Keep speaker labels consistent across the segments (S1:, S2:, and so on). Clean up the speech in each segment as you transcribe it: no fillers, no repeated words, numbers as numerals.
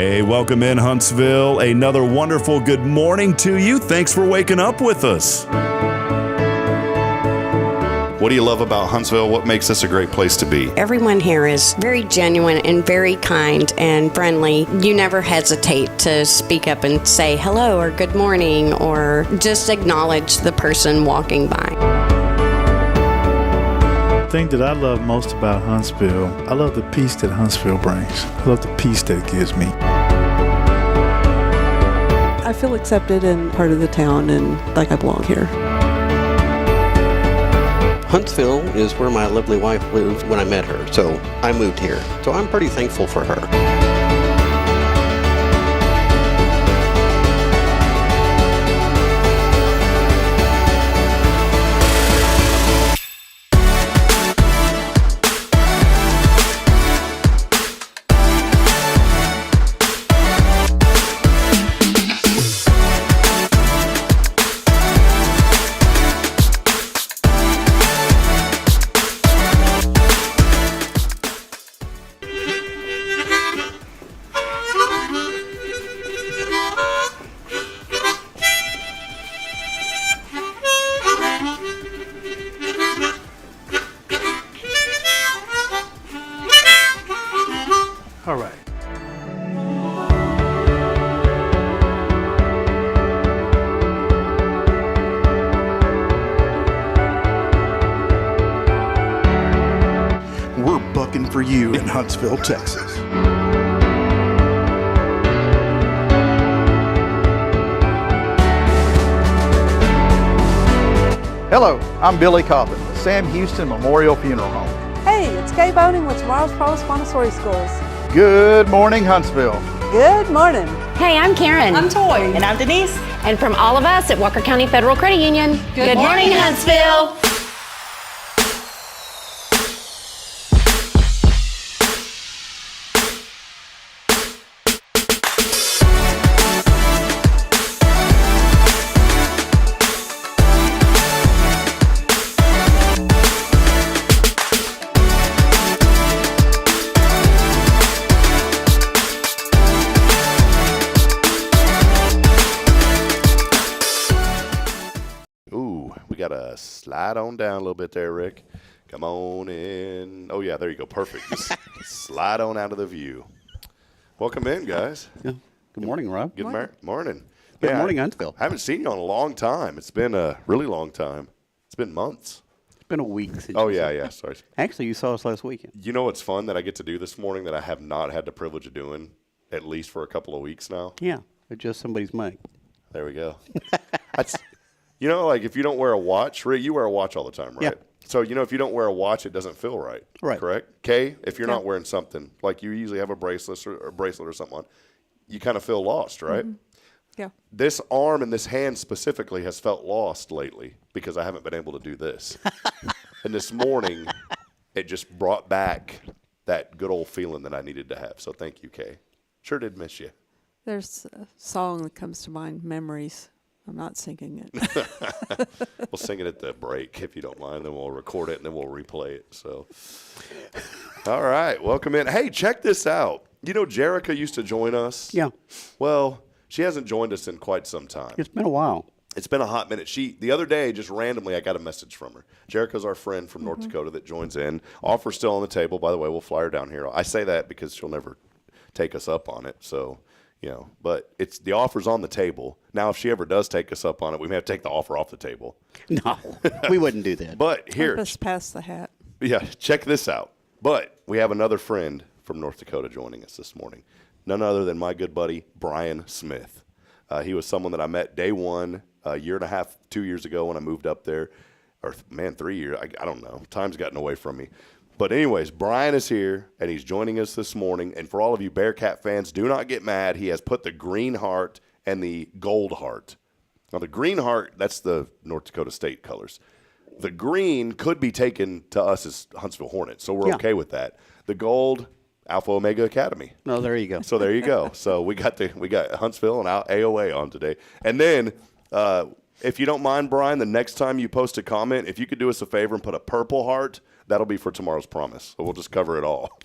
S1: Hey, welcome in Huntsville. Another wonderful good morning to you. Thanks for waking up with us.
S2: What do you love about Huntsville? What makes this a great place to be?
S3: Everyone here is very genuine and very kind and friendly. You never hesitate to speak up and say hello or good morning or just acknowledge the person walking by.
S4: The thing that I love most about Huntsville, I love the peace that Huntsville brings. I love the peace that it gives me.
S5: I feel accepted and part of the town and like I belong here.
S6: Huntsville is where my lovely wife lived when I met her, so I moved here. So I'm pretty thankful for her.
S4: All right.
S2: We're bucking for you in Huntsville, Texas.
S7: Hello, I'm Billy Cobbin with Sam Houston Memorial Funeral Home.
S5: Hey, it's Kaye Boehning with Tomorrow's Promise Montessori Schools.
S7: Good morning, Huntsville.
S5: Good morning.
S8: Hey, I'm Karen.
S9: I'm Toy. And I'm Denise.
S8: And from all of us at Walker County Federal Credit Union, good morning, Huntsville.
S2: Gotta slide on down a little bit there, Rick. Come on in. Oh yeah, there you go. Perfect. Just slide on out of the view. Welcome in, guys.
S6: Yeah. Good morning, Rob.
S2: Good morning.
S6: Good morning, Huntsville.
S2: I haven't seen you in a long time. It's been a really long time. It's been months.
S6: It's been a week since
S2: yeah. Sorry.
S6: Actually, you saw us last weekend.
S2: You know what's fun that I get to do this morning that I have not had the privilege of doing at least for a couple of weeks now?
S6: Yeah, adjust somebody's mic.
S2: There we go. That's. You know, like if you don't wear a watch, Rick, you wear a watch all the time, right?
S6: Yeah.
S2: So, you know, if you don't wear a watch, it doesn't feel right.
S6: Right.
S2: Correct? Kaye, if you're not wearing something, like you usually have a bracelet or something on, you kind of feel lost, right?
S5: Mm-hmm. Yeah.
S2: This arm and this hand specifically has felt lost lately because I haven't been able to do this. And this morning, it just brought back that good old feeling that I needed to have. So thank you, Kaye. Sure did miss you.
S5: There's a song that comes to mind, Memories. I'm not singing it.
S2: We'll sing it at the break if you don't mind. Then we'll record it and then we'll replay it. So, all right, welcome in. Hey, check this out. You know, Jerica used to join us.
S6: Yeah.
S2: Well, she hasn't joined us in quite some time.
S6: It's been a while.
S2: It's been a hot minute. The other day, just randomly, I got a message from her. Jerica's our friend from North Dakota that joins in. Offer's still on the table. By the way, we'll fly her down here. I say that because she'll never take us up on it. So. You know, but the offer's on the table. Now, if she ever does take us up on it, we may have to take the offer off the table.
S6: No, we wouldn't do that.
S2: But here,
S5: Help us pass the hat.
S2: Yeah, check this out. But we have another friend from North Dakota joining us this morning. None other than my good buddy, Brian Smith. He was someone that I met day one, a year and a half, 2 years ago when I moved up there. Or, 3 years. I don't know. Time's gotten away from me. But anyways, Brian is here, and he's joining us this morning. And for all of you Bearcat fans, do not get mad. He has put the green heart and the gold heart. Now, the green heart, that's the North Dakota State colors. The green could be taken to us as Huntsville Hornets, so we're okay with that. The gold, Alpha Omega Academy.
S6: No, there you go.
S2: So there you go. So we got Huntsville and AOA on today. And then if you don't mind, Brian, the next time you post a comment, if you could do us a favor and put a purple heart, that'll be for tomorrow's promise. So we'll just cover it all.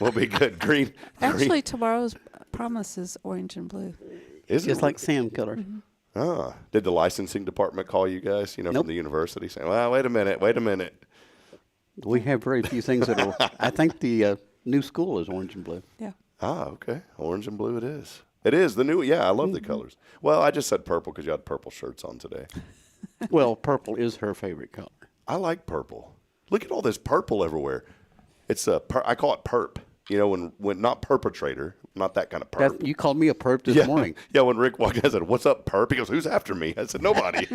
S2: We'll be good. Green.
S5: Actually, tomorrow's promise is orange and blue.
S2: Is
S6: Just
S2: it?
S6: like Sam Killer.
S2: Did the licensing department call you guys, from
S6: Nope.
S2: the university saying, well, wait a minute.
S6: We have very few things that are. I think the new school is orange and blue.
S5: Yeah.
S2: Okay. Orange and blue it is. It is the new, I love the colors. Well, I just said purple because you had purple shirts on today.
S6: Well, purple is her favorite color.
S2: I like purple. Look at all this purple everywhere. It's I call it perp. When not perpetrator, not that kind of perp.
S6: You called me a perp this morning.
S2: Yeah, when Rick walked in, I said, what's up, perp? He goes, who's after me? I said, nobody.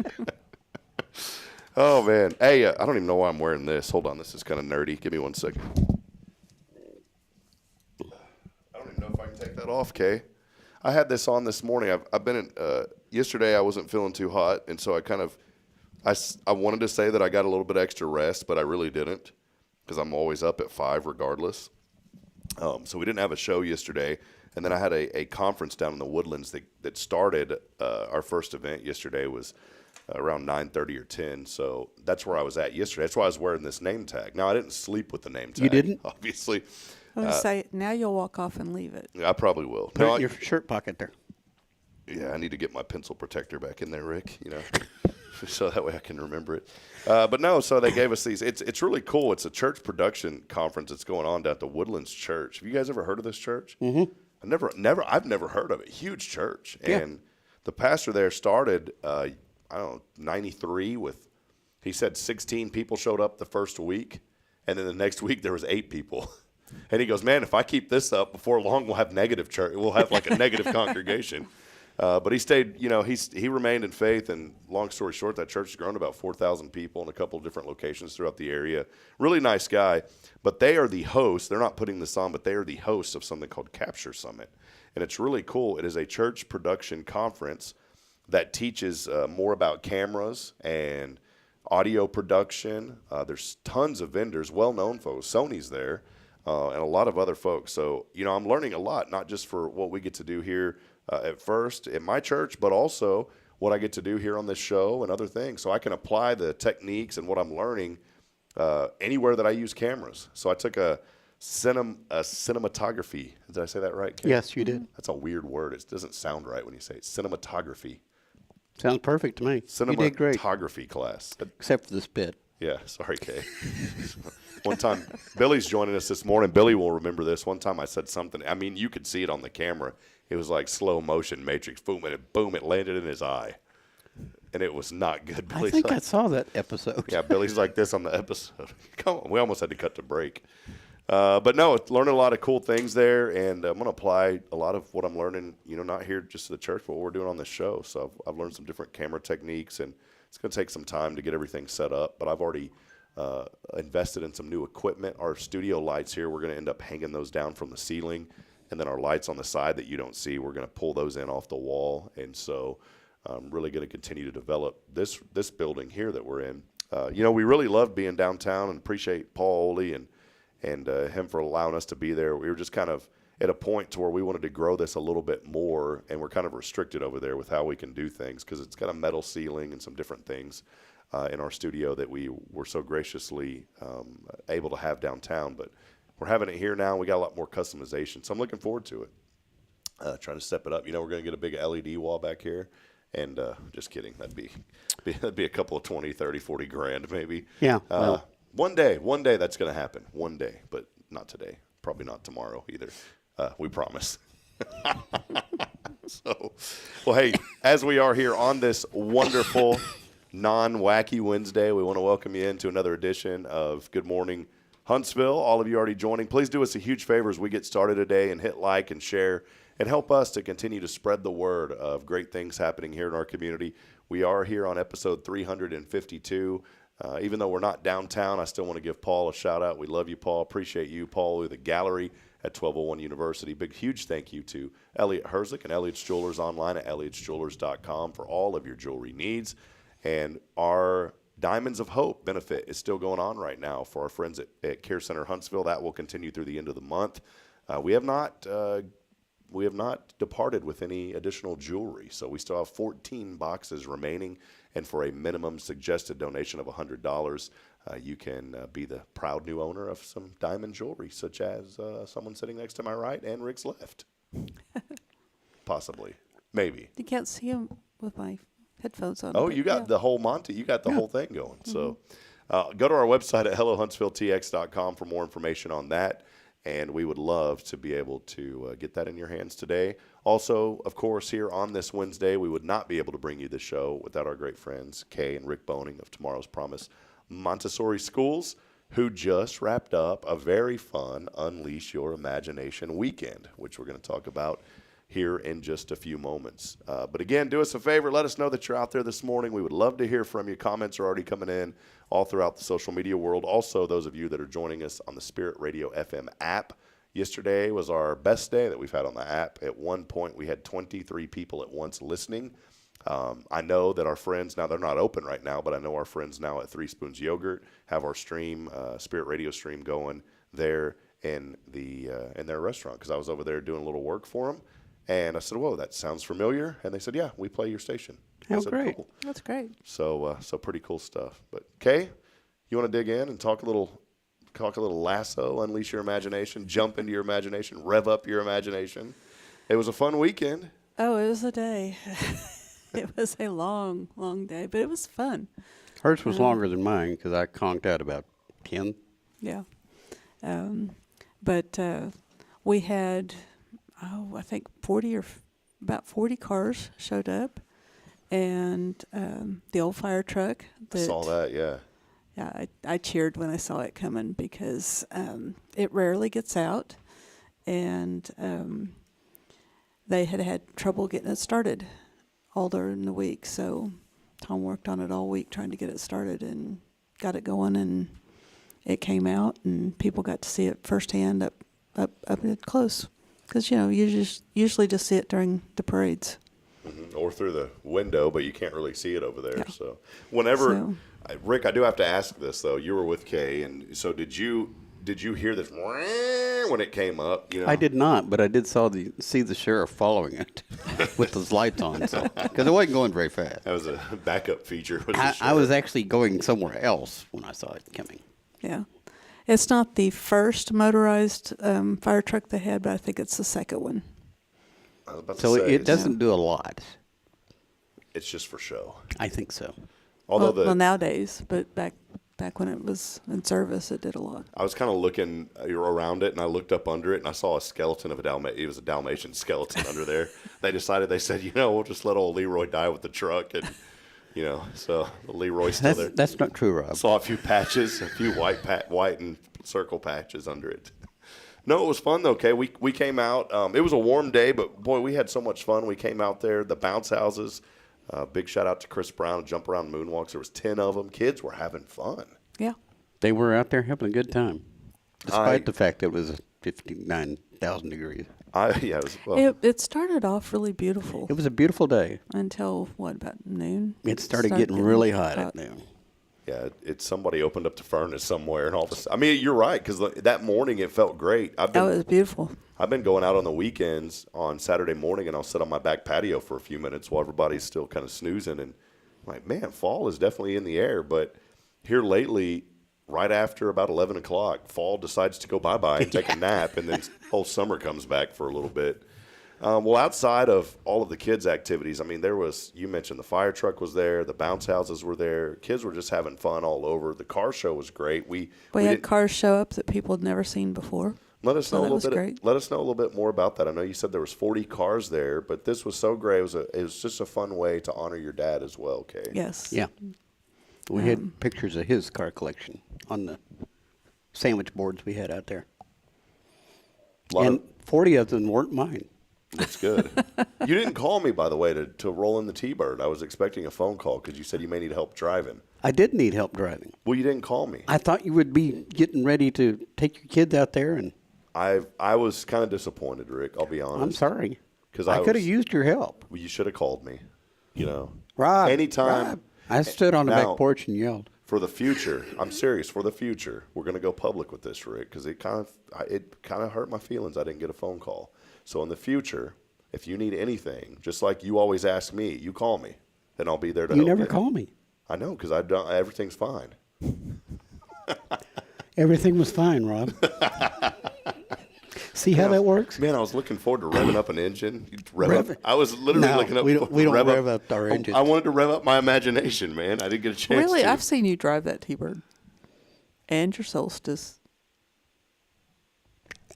S2: Oh, man. Hey, I don't even know why I'm wearing this. Hold on. This is kind of nerdy. Give me 1 second. I don't even know if I can take that off, Kaye. I had this on this morning. I've been yesterday I wasn't feeling too hot, and so I wanted to say that I got a little bit extra rest, but I really didn't because I'm always up at 5 regardless. So we didn't have a show yesterday, and then I had a conference down in the Woodlands that started. Our first event yesterday was around 9:30 or 10, so that's where I was at yesterday. That's why I was wearing this name tag. Now, I didn't sleep with the name tag.
S6: You didn't?
S2: Obviously.
S5: I would say now you'll walk off and leave it.
S2: I probably will.
S6: Put it in your shirt pocket there.
S2: Yeah, I need to get my pencil protector back in there, Rick, so that way I can remember it. But no, so they gave us these. It's really cool. It's a church production conference that's going on down at the Woodlands Church. Have you guys ever heard of this church? Mm-hmm. I've never heard of it. Huge church.
S6: Yeah.
S2: And the pastor there started, 93 he said 16 people showed up the first week. And then the next week there was 8 people. And he goes, man, if I keep this up, before long we'll have negative church. We'll have like a negative congregation. But he stayed, he remained in faith. And long story short, that church has grown to about 4,000 people in a couple of different locations throughout the area. Really nice guy. But they are the hosts. They're not putting this on, but they are the hosts of something called Capture Summit. And it's really cool. It is a church production conference that teaches more about cameras and audio production. There's tons of vendors, well-known folks. Sony's there. And a lot of other folks. So, I'm learning a lot, not just for what we get to do here at First in my church, but also what I get to do here on this show and other things. So I can apply the techniques and what I'm learning anywhere that I use cameras. So I took a cinematography. Did I say that right, Kaye?
S6: Yes, you did.
S2: That's a weird word. It doesn't sound right when you say it. Cinematography.
S6: Sounds perfect to me. You did great.
S2: Cinematography class.
S6: Except for the spit.
S2: Yeah, sorry, Kaye. One time, Billy's joining us this morning. Billy will remember this. One time I said something. I mean, you could see it on the camera. It was like slow motion Matrix. Boom, and it landed in his eye. And it was not good.
S6: I
S2: Billy's
S6: think
S2: like,
S6: I saw that episode.
S2: yeah, Billy's like this on the episode. Come on, we almost had to cut to break. But no, learning a lot of cool things there, and I'm going to apply a lot of what I'm learning, not here just to the church, but what we're doing on this show. So I've learned some different camera techniques, and it's going to take some time to get everything set up, but I've already invested in some new equipment. Our studio lights here, we're going to end up hanging those down from the ceiling, and then our lights on the side that you don't see, we're going to pull those in off the wall. And so I'm really going to continue to develop this building here that we're in. We really love being downtown and appreciate Paul Oley and him for allowing us to be there. We were just kind of at a point to where we wanted to grow this a little bit more, and we're kind of restricted over there with how we can do things because it's got a metal ceiling and some different things in our studio that we were so graciously able to have downtown. But we're having it here now, and we got a lot more customization. So I'm looking forward to it, trying to step it up. We're going to get a big LED wall back here. And just kidding. That'd be a couple of 20, 30, 40 grand maybe.
S6: Yeah. Well.
S2: One day that's going to happen. One day, but not today. Probably not tomorrow either. We promise. So, well, hey, as we are here on this wonderful non-wacky Wednesday, we want to welcome you into another edition of Good Morning Huntsville. All of you already joining, please do us a huge favor as we get started today and hit like and share and help us to continue to spread the word of great things happening here in our community. We are here on episode 352. Even though we're not downtown, I still want to give Paul a shout out. We love you, Paul. Appreciate you, Paul, the gallery at 1201 University. Big, huge thank you to Elliot Herzig and Elliot's Jewelers online at elliotsjewelers.com for all of your jewelry needs. And our Diamonds of Hope benefit is still going on right now for our friends at Care Center Huntsville. That will continue through the end of the month. We have not departed with any additional jewelry, so we still have 14 boxes remaining. And for a minimum suggested donation of $100, you can be the proud new owner of some diamond jewelry, such as someone sitting next to my right and Rick's left. Possibly. Maybe.
S5: You can't see him with my headphones on.
S2: Oh,
S5: but
S2: you got
S5: yeah.
S2: the whole Monty. You got the whole thing going. So go to our website at hellohuntsvilletx.com for more information on that. And we would love to be able to get that in your hands today. Also, of course, here on this Wednesday, we would not be able to bring you the show without our great friends, Kaye and Rick Boehning of Tomorrow's Promise Montessori Schools, who just wrapped up a very fun Unleash Your Imagination weekend, which we're going to talk about here in just a few moments. But again, do us a favor. Let us know that you're out there this morning. We would love to hear from you. Comments are already coming in all throughout the social media world. Also, those of you that are joining us on the Spirit Radio FM app. Yesterday was our best day that we've had on the app. At one point, we had 23 people at once listening. I know that our friends, now they're not open right now, but I know our friends now at Three Spoons Yogurt have our stream, Spirit Radio stream going there in their restaurant, because I was over there doing a little work for them. And I said, whoa, that sounds familiar. And they said, yeah, we play your station. I said,
S6: great.
S2: Cool.
S5: That's great.
S2: So pretty cool stuff. But Kaye, you want to dig in and talk a little lasso, unleash your imagination, jump into your imagination, rev up your imagination. It was a fun weekend.
S5: Oh, it was a day. It was a long, long day, but it was fun.
S6: Hers was longer than mine because I conked out about 10.
S5: Yeah. But we had, I think about 40 cars showed up, and the old fire truck.
S2: I saw that, yeah.
S5: Yeah, I cheered when I saw it coming because it rarely gets out, and they had trouble getting it started all during the week. So Tom worked on it all week trying to get it started and got it going, and it came out, and people got to see it firsthand up close. Because, you usually just see it during the parades.
S2: Mm-hmm. Or through the window, but you can't really see it over there.
S5: Yeah.
S2: So Rick, I do have to ask this, though. You were with Kaye, and so did you hear this when it came up?
S6: I did not, but I did see the sheriff following it with those lights on, because it wasn't going very fast.
S2: That was a backup feature.
S6: I was actually going somewhere else when I saw it coming.
S5: Yeah. It's not the first motorized fire truck they had, but I think it's the second one.
S2: I was about to
S6: So
S2: say,
S6: it doesn't do a lot.
S2: It's just for show.
S6: I think so.
S2: Although
S5: well, nowadays, but back when it was in service, it did a lot.
S2: I was kind of looking around it, and I looked up under it, and I saw a skeleton of a Dalmatian. It was a Dalmatian skeleton under there. They said, we'll just let old Leroy die with the truck, and so Leroy's still there.
S6: That's not true, Rob.
S2: Saw a few patches, a few white and circle patches under it. No, it was fun though, Kaye. We came out. It was a warm day, but boy, we had so much fun. We came out there, the bounce houses. Big shout out to Chris Brown, jump around moonwalks. There was 10 of them. Kids were having fun.
S5: Yeah.
S6: They were out there having a good time, despite the fact that it was 59,000 degrees.
S5: It started off really beautiful.
S6: It was a beautiful day.
S5: Until, about noon?
S6: It started getting really hot at noon.
S2: Yeah, somebody opened up the furnace somewhere, and all of a sudden, you're right, because that morning it felt great.
S5: It was beautiful.
S2: I've been going out on the weekends on Saturday morning, and I'll sit on my back patio for a few minutes while everybody's still kind of snoozing. And I'm like, man, fall is definitely in the air. But here lately, right after about 11 o'clock, fall decides to go bye-bye and take a nap, and then whole summer comes back for a little bit. Well, outside of all of the kids' activities, you mentioned the fire truck was there, the bounce houses were there, kids were just having fun all over. The car show was great. We
S5: had cars show up that people had never seen before.
S2: Let us know a little bit more about that. I know you said there was 40 cars there, but this was so great. It was just a fun way to honor your dad as well, Kaye.
S5: Yes.
S6: Yeah. We had pictures of his car collection on the sandwich boards we had out there. 40 of them weren't mine.
S2: That's good. You didn't call me, by the way, to roll in the T-Bird. I was expecting a phone call because you said you may need help driving.
S6: I did need help driving.
S2: Well, you didn't call me.
S6: I thought you would be getting ready to take your kids out there. And
S2: I was kind of disappointed, Rick, I'll be honest.
S6: I'm sorry.
S2: Because
S6: I could have used your help.
S2: Well, you should have called me,
S6: Rob,
S2: anytime.
S6: Rob. I stood on the back porch and yelled.
S2: For the future, I'm serious, for the future, we're going to go public with this, Rick, because it kind of hurt my feelings I didn't get a phone call. So in the future, if you need anything, just like you always ask me, you call me, and I'll be there to help you.
S6: You never call me.
S2: I know, because everything's fine.
S9: Everything was fine, Rob. See how that works?
S2: Man, I was looking forward to revving up an engine. I was
S9: No, we don't rev up our engines.
S2: I wanted to rev up my imagination, man. I didn't get a chance
S5: Really,
S2: to.
S5: I've seen you drive that T-Bird and your Solstice.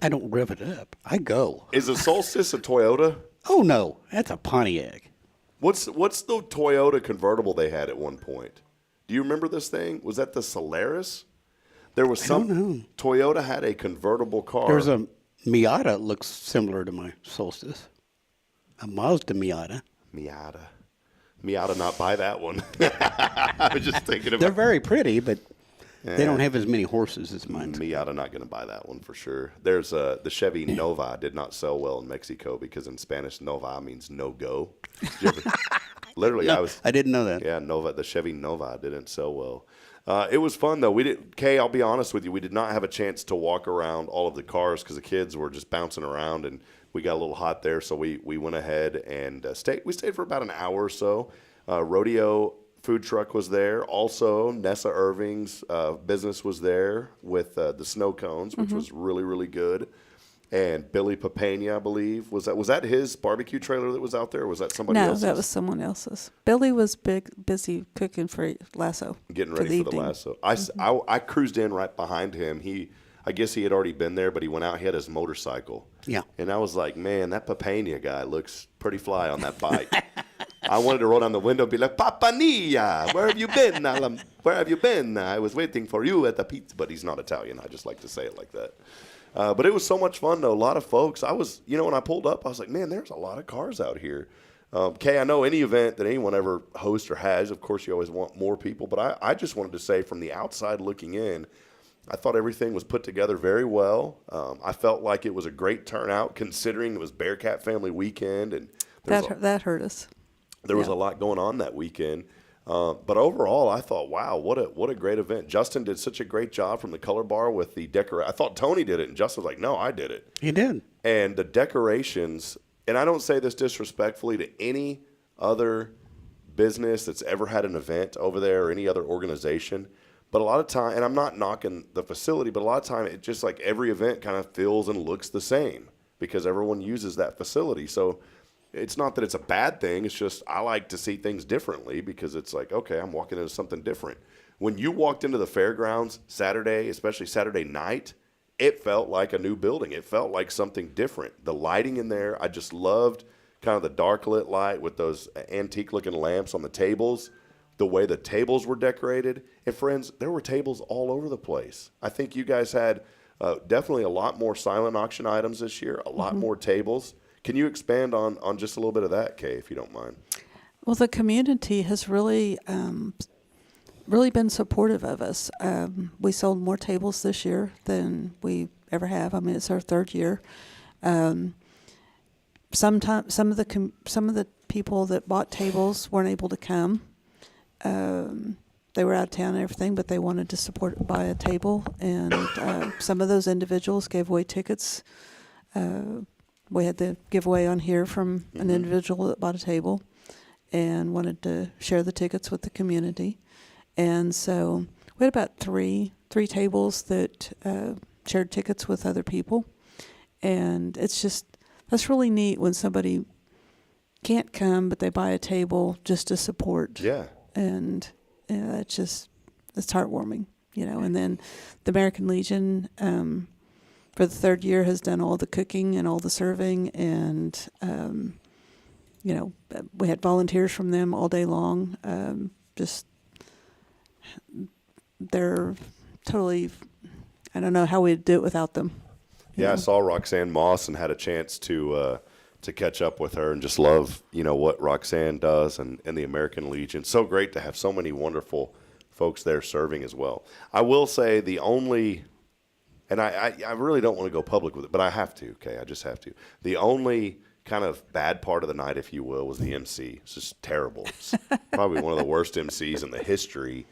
S9: I don't rev it up. I go.
S2: Is a Solstice a Toyota?
S9: Oh, no. That's a Pontiac.
S2: What's the Toyota convertible they had at one point? Do you remember this thing? Was that the Solaris? There was
S9: I don't know.
S2: Toyota had a convertible car.
S9: There's a Miata that looks similar to my Solstice. A Mazda Miata.
S2: Miata not buy that one. I was just thinking about.
S9: They're very pretty, but they don't have as many horses as mine.
S2: Miata not going to buy that one for sure. There's the Chevy Nova did not sell well in Mexico because in Spanish Nova means no go. Literally,
S9: No, I didn't know that.
S2: Yeah, Nova. The Chevy Nova didn't sell well. It was fun though. Kaye, I'll be honest with you, we did not have a chance to walk around all of the cars because the kids were just bouncing around and we got a little hot there. So we went ahead and stayed. We stayed for about an hour or so. Rodeo food truck was there. Also, Nessa Irving's business was there with the snow cones, which was really, really good. And Billy Papania, I believe, was that his barbecue trailer that was out there, or was that somebody else's?
S5: No, that was someone else's. Billy was busy cooking for lasso.
S2: Getting ready for the lasso. I cruised in right behind him. I guess he had already been there, but he went out. He had his motorcycle.
S9: Yeah.
S2: And I was like, man, that Papania guy looks pretty fly on that bike. I wanted to roll down the window and be like, Papania, where have you been? Where have you been? I was waiting for you at the pizza. But he's not Italian. I just like to say it like that. But it was so much fun, though. A lot of folks. When I pulled up, I was like, man, there's a lot of cars out here. Kaye, I know any event that anyone ever hosts or has, of course, you always want more people. But I just wanted to say from the outside looking in, I thought everything was put together very well. I felt like it was a great turnout considering it was Bearcat Family Weekend. And
S5: that hurt us.
S2: There was a lot going on that weekend. But overall, I thought, wow, what a great event. Justin did such a great job from the color bar with the decoration. I thought Tony did it, and Justin was like, no, I did it.
S9: He did.
S2: And the decorations, and I don't say this disrespectfully to any other business that's ever had an event over there or any other organization, but a lot of time, and I'm not knocking the facility, but a lot of time it just like every event kind of feels and looks the same because everyone uses that facility. So it's not that it's a bad thing. It's just I like to see things differently because it's like, okay, I'm walking into something different. When you walked into the fairgrounds Saturday, especially Saturday night, it felt like a new building. It felt like something different. The lighting in there, I just loved kind of the dark lit light with those antique looking lamps on the tables, the way the tables were decorated. And friends, there were tables all over the place. I think you guys had definitely a lot more silent auction items this year, a lot more tables. Can you expand on just a little bit of that, Kaye, if you don't mind?
S5: Well, the community has really been supportive of us. We sold more tables this year than we ever have. I mean, it's our third year. Sometimes some of the people that bought tables weren't able to come. They were out of town and everything, but they wanted to buy a table, and some of those individuals gave away tickets. We had the giveaway on here from an individual that bought a table and wanted to share the tickets with the community. And so we had about three tables that shared tickets with other people. And that's really neat when somebody can't come, but they buy a table just to support.
S2: Yeah.
S5: And it's heartwarming, And then the American Legion, for the third year, has done all the cooking and all the serving, and we had volunteers from them all day long. They're totally. I don't know how we'd do it without them.
S2: Yeah, I saw Roxanne Moss and had a chance to catch up with her and just love what Roxanne does and the American Legion. So great to have so many wonderful folks there serving as well. I will say the only. And I really don't want to go public with it, but I have to, okay? I just have to. The only kind of bad part of the night, if you will, was the MC. It's just terrible. It's probably one of the worst MCs in the history.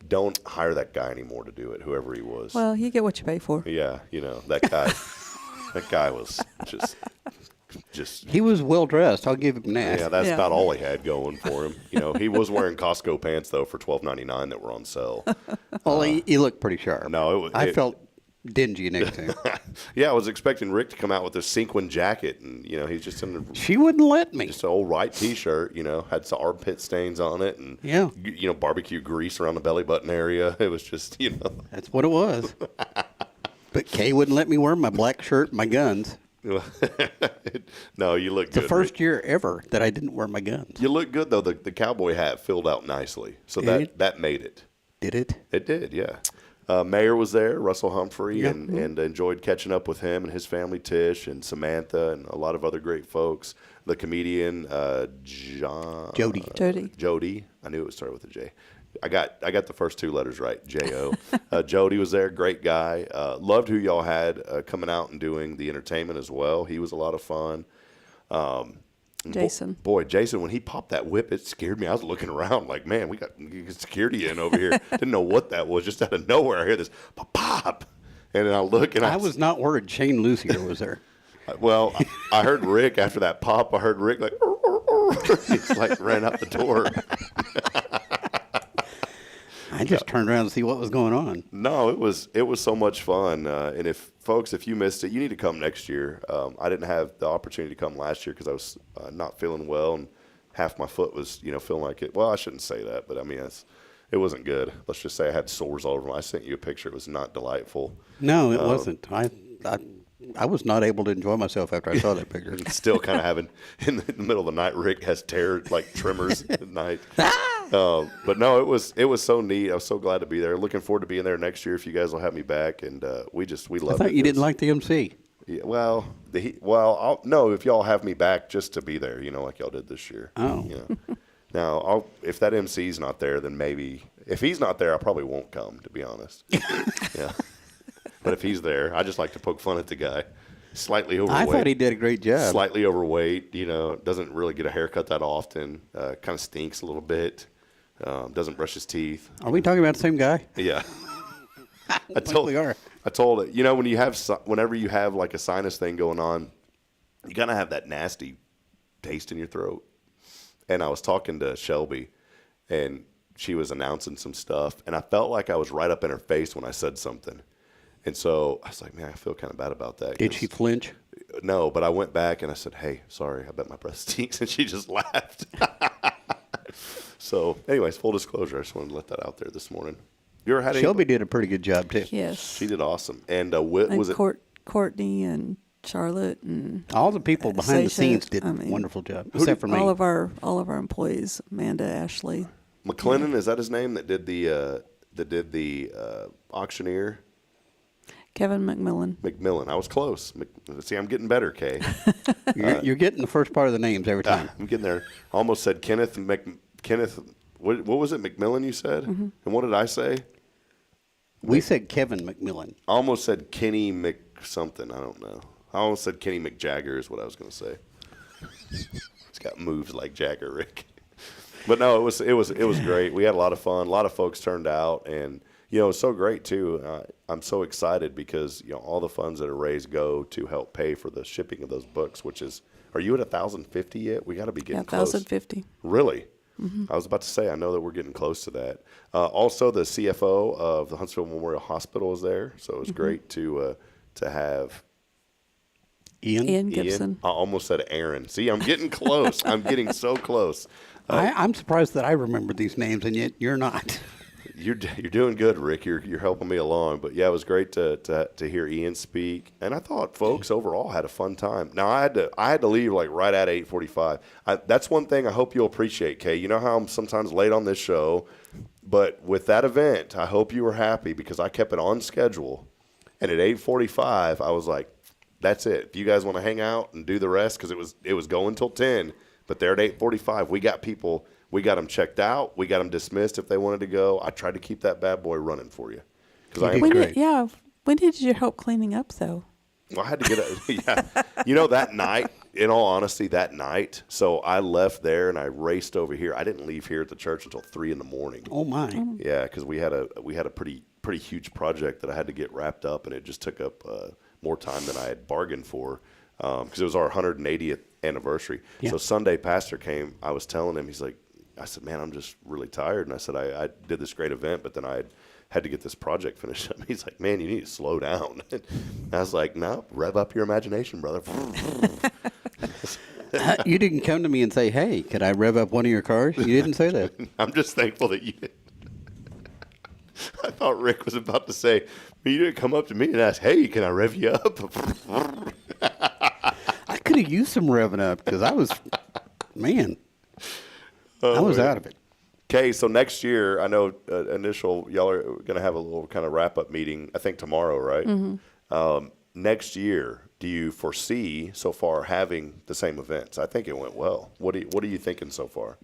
S2: Don't hire that guy anymore to do it, whoever he was.
S5: Well, you get what you pay for.
S2: Yeah, that guy. That guy was just just
S9: He was well dressed. I'll give him that.
S2: yeah, that's
S5: Yeah.
S2: about all he had going for him. You know, he was wearing Costco pants though for $12.99 that were on sale.
S9: Well, he looked pretty sharp.
S2: No,
S9: I felt dingy next to him.
S2: Yeah, I was expecting Rick to come out with a sequin jacket, and you know, he's just in
S9: She wouldn't let me.
S2: just an old white T-shirt. You know, had some armpit stains on it, and
S9: Yeah.
S2: you know, barbecue grease around the belly button area. It was just, you know.
S9: That's what it was. But Kay wouldn't let me wear my black shirt and my guns.
S2: No, you look
S9: The
S2: good.
S9: first
S2: Rick.
S9: year ever that I didn't wear my guns.
S2: You look good though. The cowboy hat filled out nicely, so
S9: Did it?
S2: that made it.
S9: Did it?
S2: It did, yeah. Mayor was there, Russell Humphrey,
S9: Yeah.
S2: and enjoyed catching up with him and his family, Tish and Samantha, and a lot of other great folks. The comedian Jody. I knew it started with a J. I got the first two letters right. J-O. Jody was there, great guy. Loved who y'all had coming out and doing the entertainment as well. He was a lot of fun.
S5: Jason.
S2: Boy, Jason, when he popped that whip, it scared me. I was looking around like, man, we got security in over here. Didn't know what that was. Just out of nowhere, I hear this pop. And then I look, and
S9: I was not worried Shane Lucier was there.
S2: Well, I heard Rick after that pop. I heard Rick like, he's like ran out the door.
S9: I just turned around to see what was going on.
S2: No, it was so much fun. And if you missed it, you need to come next year. I didn't have the opportunity to come last year because I was not feeling well, and half my foot was, feeling like it. Well, I shouldn't say that, but I mean, it wasn't good. Let's just say I had sores all over me. I sent you a picture. It was not delightful.
S9: No, it wasn't. I was not able to enjoy myself after I saw that picture.
S2: Still kind of having in the middle of the night. Rick has tremors at night. But no, it was so neat. I was so glad to be there. Looking forward to being there next year if you guys will have me back. And we love it.
S9: I thought you didn't like the MC.
S2: Yeah, no, if y'all have me back just to be there, like y'all did this year.
S9: Oh.
S2: Now, if that MC's not there, then maybe if he's not there, I probably won't come. To be honest. Yeah. But if he's there, I just like to poke fun at the guy. Slightly overweight.
S9: I thought he did a great job.
S2: Slightly overweight, doesn't really get a haircut that often. Kind of stinks a little bit. Doesn't brush his teeth.
S9: Are we talking about the same guy?
S2: Yeah.
S9: I told we are.
S2: I told it. Whenever you have like a sinus thing going on, you gotta have that nasty taste in your throat. And I was talking to Shelby, and she was announcing some stuff, and I felt like I was right up in her face when I said something. And so I was like, man, I feel kind of bad about that.
S9: Did she flinch?
S2: No, but I went back and I said, hey, sorry, I bet my breath stinks. And she just laughed. So, anyways, full disclosure, I just wanted to let that out there this morning. You ever had
S9: Shelby did a pretty good job, too.
S5: Yes.
S2: She did awesome. And
S5: Courtney and Charlotte and
S9: all the people behind the
S5: Sasha,
S9: scenes did a wonderful job, except for me.
S5: All of our employees, Amanda, Ashley.
S2: McLennan, is that his name that did the auctioneer?
S5: Kevin McMillan.
S2: I was close. See, I'm getting better, Kay.
S9: You're getting the first part of the names every time.
S2: I'm getting there. I almost said Kenneth. What was it? McMillan, you said? Mm-hmm. And what did I say?
S9: We said Kevin McMillan.
S2: I almost said Kenny Mc something. I don't know. I almost said Kenny McJagger is what I was going to say. He's got moves like Jagger, Rick. But no, it was great. We had a lot of fun. A lot of folks turned out, and it's so great too. I'm so excited because all the funds that are raised go to help pay for the shipping of those books. Which is, are you at 1,050 yet? We got to be getting close.
S5: 1,050.
S2: Really?
S5: Mm-hmm.
S2: I was about to say, I know that we're getting close to that. Also, the CFO of the Huntsville Memorial Hospital is there, so it was great to have
S5: Ian Gibson.
S2: I almost said Aaron. See, I'm getting close. I'm getting so close.
S9: I'm surprised that I remember these names, and yet you're not.
S2: You're doing good, Rick. You're helping me along. But yeah, it was great to hear Ian speak, and I thought folks overall had a fun time. Now I had to leave like right at 8:45. That's one thing I hope you'll appreciate, Kay. You know how I'm sometimes late on this show, but with that event, I hope you were happy because I kept it on schedule, and at 8:45 I was like, that's it. If you guys want to hang out and do the rest, because it was going till 10, but there at 8:45 we got people. We got them checked out. We got them dismissed if they wanted to go. I tried to keep that bad boy running for you.
S5: When did you help cleaning up, though?
S2: Well, I had to get that night, in all honesty, so I left there and I raced over here. I didn't leave here at the church until 3 a.m.
S9: Oh, my.
S2: Yeah, because we had a pretty huge project that I had to get wrapped up, and it just took up more time than I had bargained for. because it was our 180th anniversary.
S9: Yeah.
S2: So Sunday, Pastor came. I was telling him, I said, man, I'm just really tired. And I said, I did this great event, but then I had to get this project finished up. He's like, man, you need to slow down. And I was like, no, rev up your imagination, brother.
S9: You didn't come to me and say, hey, could I rev up one of your cars? You didn't say that.
S2: I'm just thankful that you did. I thought Rick was about to say, you didn't come up to me and ask, hey, can I rev you up?
S9: I could have used some revving up because I was out of it.
S2: Okay, so next year, I know y'all are going to have a little kind of wrap-up meeting, I think tomorrow, right?
S5: Mm-hmm.
S2: Next year, do you foresee so far having the same events? I think it went well. What are you thinking so far?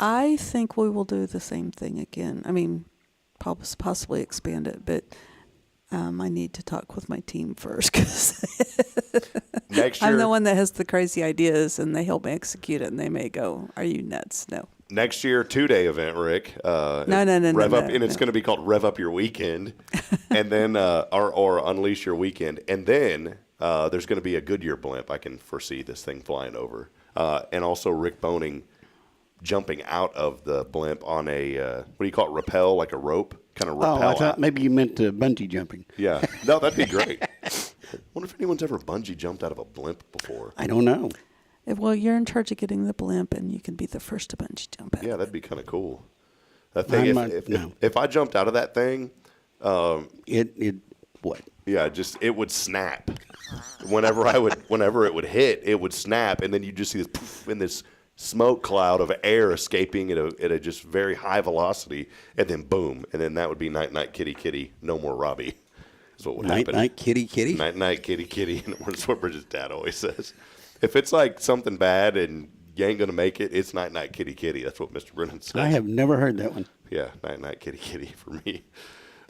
S5: I think we will do the same thing again. I mean, possibly expand it, but I need to talk with my team first because
S2: next year,
S5: I'm the one that has the crazy ideas, and they help me execute it, and they may go, "Are you nuts?" No.
S2: Next year, 2-day event, Rick.
S5: No.
S2: Rev up, and it's going to be called Rev Up Your Weekend, and then or Unleash Your Weekend, and then there's going to be a Goodyear blimp. I can foresee this thing flying over, and also Rick Boehning jumping out of the blimp on a what do you call it? Rappel, like a rope, kind of rappel.
S9: Oh, I thought
S2: out.
S9: maybe you meant bungee jumping.
S2: Yeah, no, that'd be great. Wonder if anyone's ever bungee jumped out of a blimp before.
S9: I don't know.
S5: Well, you're in charge of getting the blimp, and you can be the first to bungee jump out.
S2: Yeah, that'd be kind of cool. That thing,
S9: No.
S2: if I jumped out of that thing,
S9: What?
S2: yeah, it would snap. Whenever it would hit, it would snap, and then you just see this poof, and this smoke cloud of air escaping at a just very high velocity, and then boom, and then that would be night night kitty kitty, no more Robbie. Is what would happen.
S9: Night kitty kitty.
S2: Night night kitty kitty, and that's what Bridget's dad always says. If it's like something bad and you ain't gonna make it, it's night night kitty kitty. That's what Mr. Brennan says.
S9: I have never heard that one.
S2: Yeah, night night kitty kitty for me.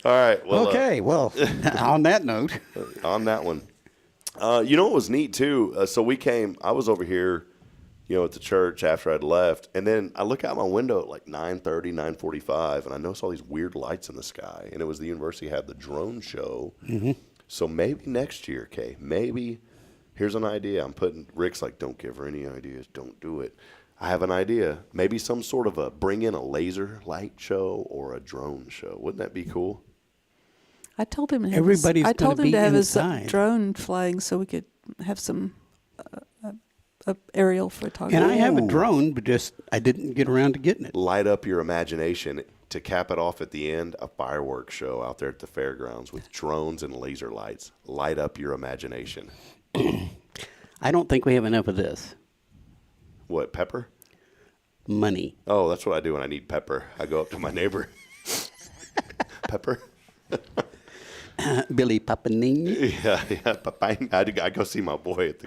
S2: All right. Well,
S9: Okay. Well, on that note,
S2: on that one, you know what was neat too? So I was over here, at the church after I'd left, and then I look out my window at like 9:30, 9:45, and I noticed all these weird lights in the sky, and it was the university had the drone show. Mm-hmm. So maybe next year, Kay, maybe here's an idea. Rick's like, don't give her any ideas, don't do it. I have an idea. Maybe some sort of bring in a laser light show or a drone show. Wouldn't that be cool?
S5: I told him to have
S9: Everybody's
S5: I told
S9: gonna
S5: him to
S9: be
S5: have
S9: inside.
S5: his drone flying so we could have some aerial photography.
S9: and I have a drone, but I didn't get around to getting it.
S2: Light up your imagination. To cap it off at the end, a fireworks show out there at the fairgrounds with drones and laser lights. Light up your imagination.
S9: I don't think we have enough of this.
S2: What, pepper?
S9: Money.
S2: Oh, that's what I do when I need pepper. I go up to my neighbor. Pepper?
S9: Billy Papanini.
S2: Yeah, Papa. I go see my boy at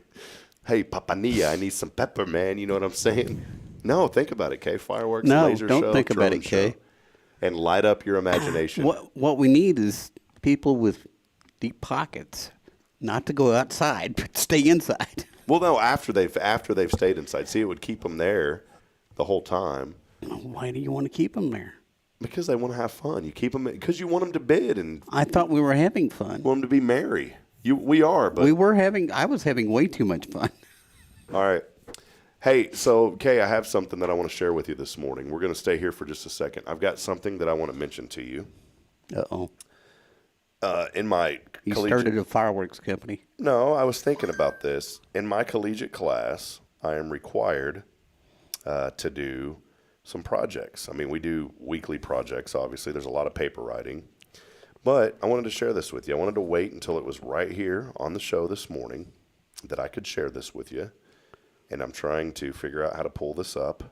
S2: hey, Papanilla, I need some pepper, man. You know what I'm saying? No, think about it, Kay. Fireworks,
S9: No,
S2: laser
S9: don't
S2: show,
S9: think about
S2: drone
S9: it, Kay.
S2: show. And light up your imagination.
S9: What we need is people with deep pockets, not to go outside, but stay inside.
S2: Well, no, after they've stayed inside. See, it would keep them there the whole time.
S9: Why do you want to keep them there?
S2: Because they want to have fun. You keep them because you want them to bid and
S9: I thought we were having fun.
S2: want them to be merry. We are, but
S9: I was having way too much fun.
S2: all right. Hey, so Kay, I have something that I want to share with you this morning. We're going to stay here for just a second. I've got something that I want to mention to you.
S9: Uh-oh.
S2: In my
S9: You started a fireworks company.
S2: No, I was thinking about this. In my collegiate class, I am required to do some projects. I mean, we do weekly projects, obviously. There's a lot of paper writing. But I wanted to share this with you. I wanted to wait until it was right here on the show this morning that I could share this with you. And I'm trying to figure out how to pull this up.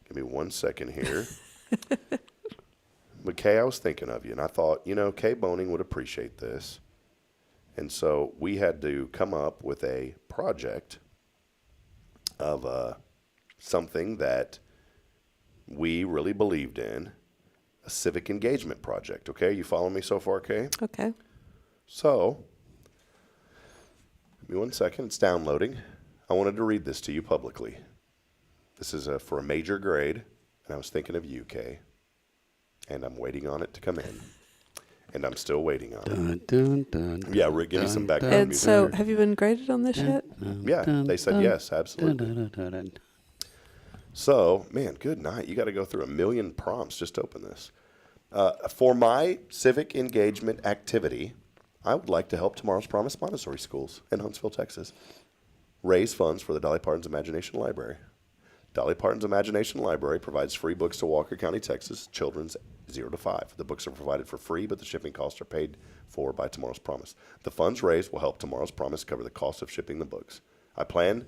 S2: Give me 1 second here. But Kay, I was thinking of you, and I thought, Kay Boehning would appreciate this. And so we had to come up with a project of something that we really believed in, a civic engagement project. Okay, you follow me so far, Kay?
S5: Okay.
S2: So, give me 1 second. It's downloading. I wanted to read this to you publicly. This is for a major grade, and I was thinking of you, Kay, and I'm waiting on it to come in. and I'm still waiting on it.
S9: Dun, dun, dun,
S2: Yeah, Rick, give me some background
S5: And
S2: music.
S5: so, have you been graded on this yet?
S2: Yeah, they said yes, absolutely.
S9: dun, dun, dun.
S2: So, man, good night. You got to go through 1 million prompts just to open this. For my civic engagement activity, I would like to help Tomorrow's Promise Montessori schools in Huntsville, Texas raise funds for the Dolly Parton's Imagination Library. Dolly Parton's Imagination Library provides free books to Walker County, Texas, children's 0 to 5. The books are provided for free, but the shipping costs are paid for by Tomorrow's Promise. The funds raised will help Tomorrow's Promise cover the cost of shipping the books. I plan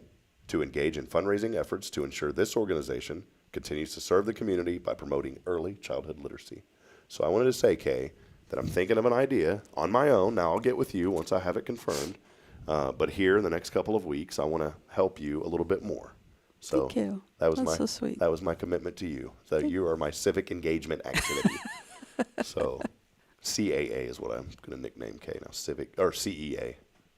S2: to engage in fundraising efforts to ensure this organization continues to serve the community by promoting early childhood literacy. So I wanted to say, Kaye, that I'm thinking of an idea on my own. Now I'll get with you once I have it confirmed. But here in the next couple of weeks, I want to help you a little bit more. So
S5: Thank you.
S2: That's
S5: so sweet.
S2: That was my commitment to you. So you are my civic engagement activity. So CAA is what I'm going to nickname Kaye now. Civic or CEA.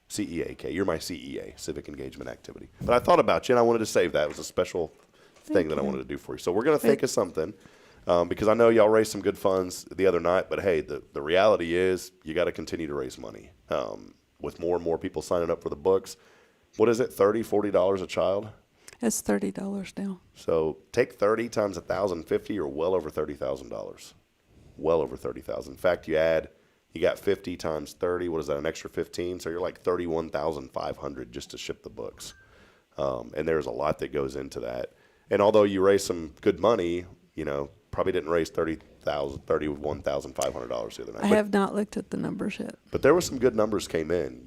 S2: CEA, Kaye. You're my CEA, civic engagement activity. But I thought about you and I wanted to save that. It was a special thing that I wanted to do for you. So we're going to think of something. Because I know y'all raised some good funds the other night, but hey, the reality is you got to continue to raise money. With more and more people signing up for the books, what is it, $30, $40 a child?
S5: It's $30 now.
S2: So take 30 times 1,050, or well over $30,000. Well over 30,000. In fact, you got 50 times 30. What is that? An extra 15. So you're like 31,500 just to ship the books. And there's a lot that goes into that. And although you raise some good money, probably didn't raise $31,500 the other night.
S5: I have not looked at the numbers yet.
S2: But there were some good numbers came in.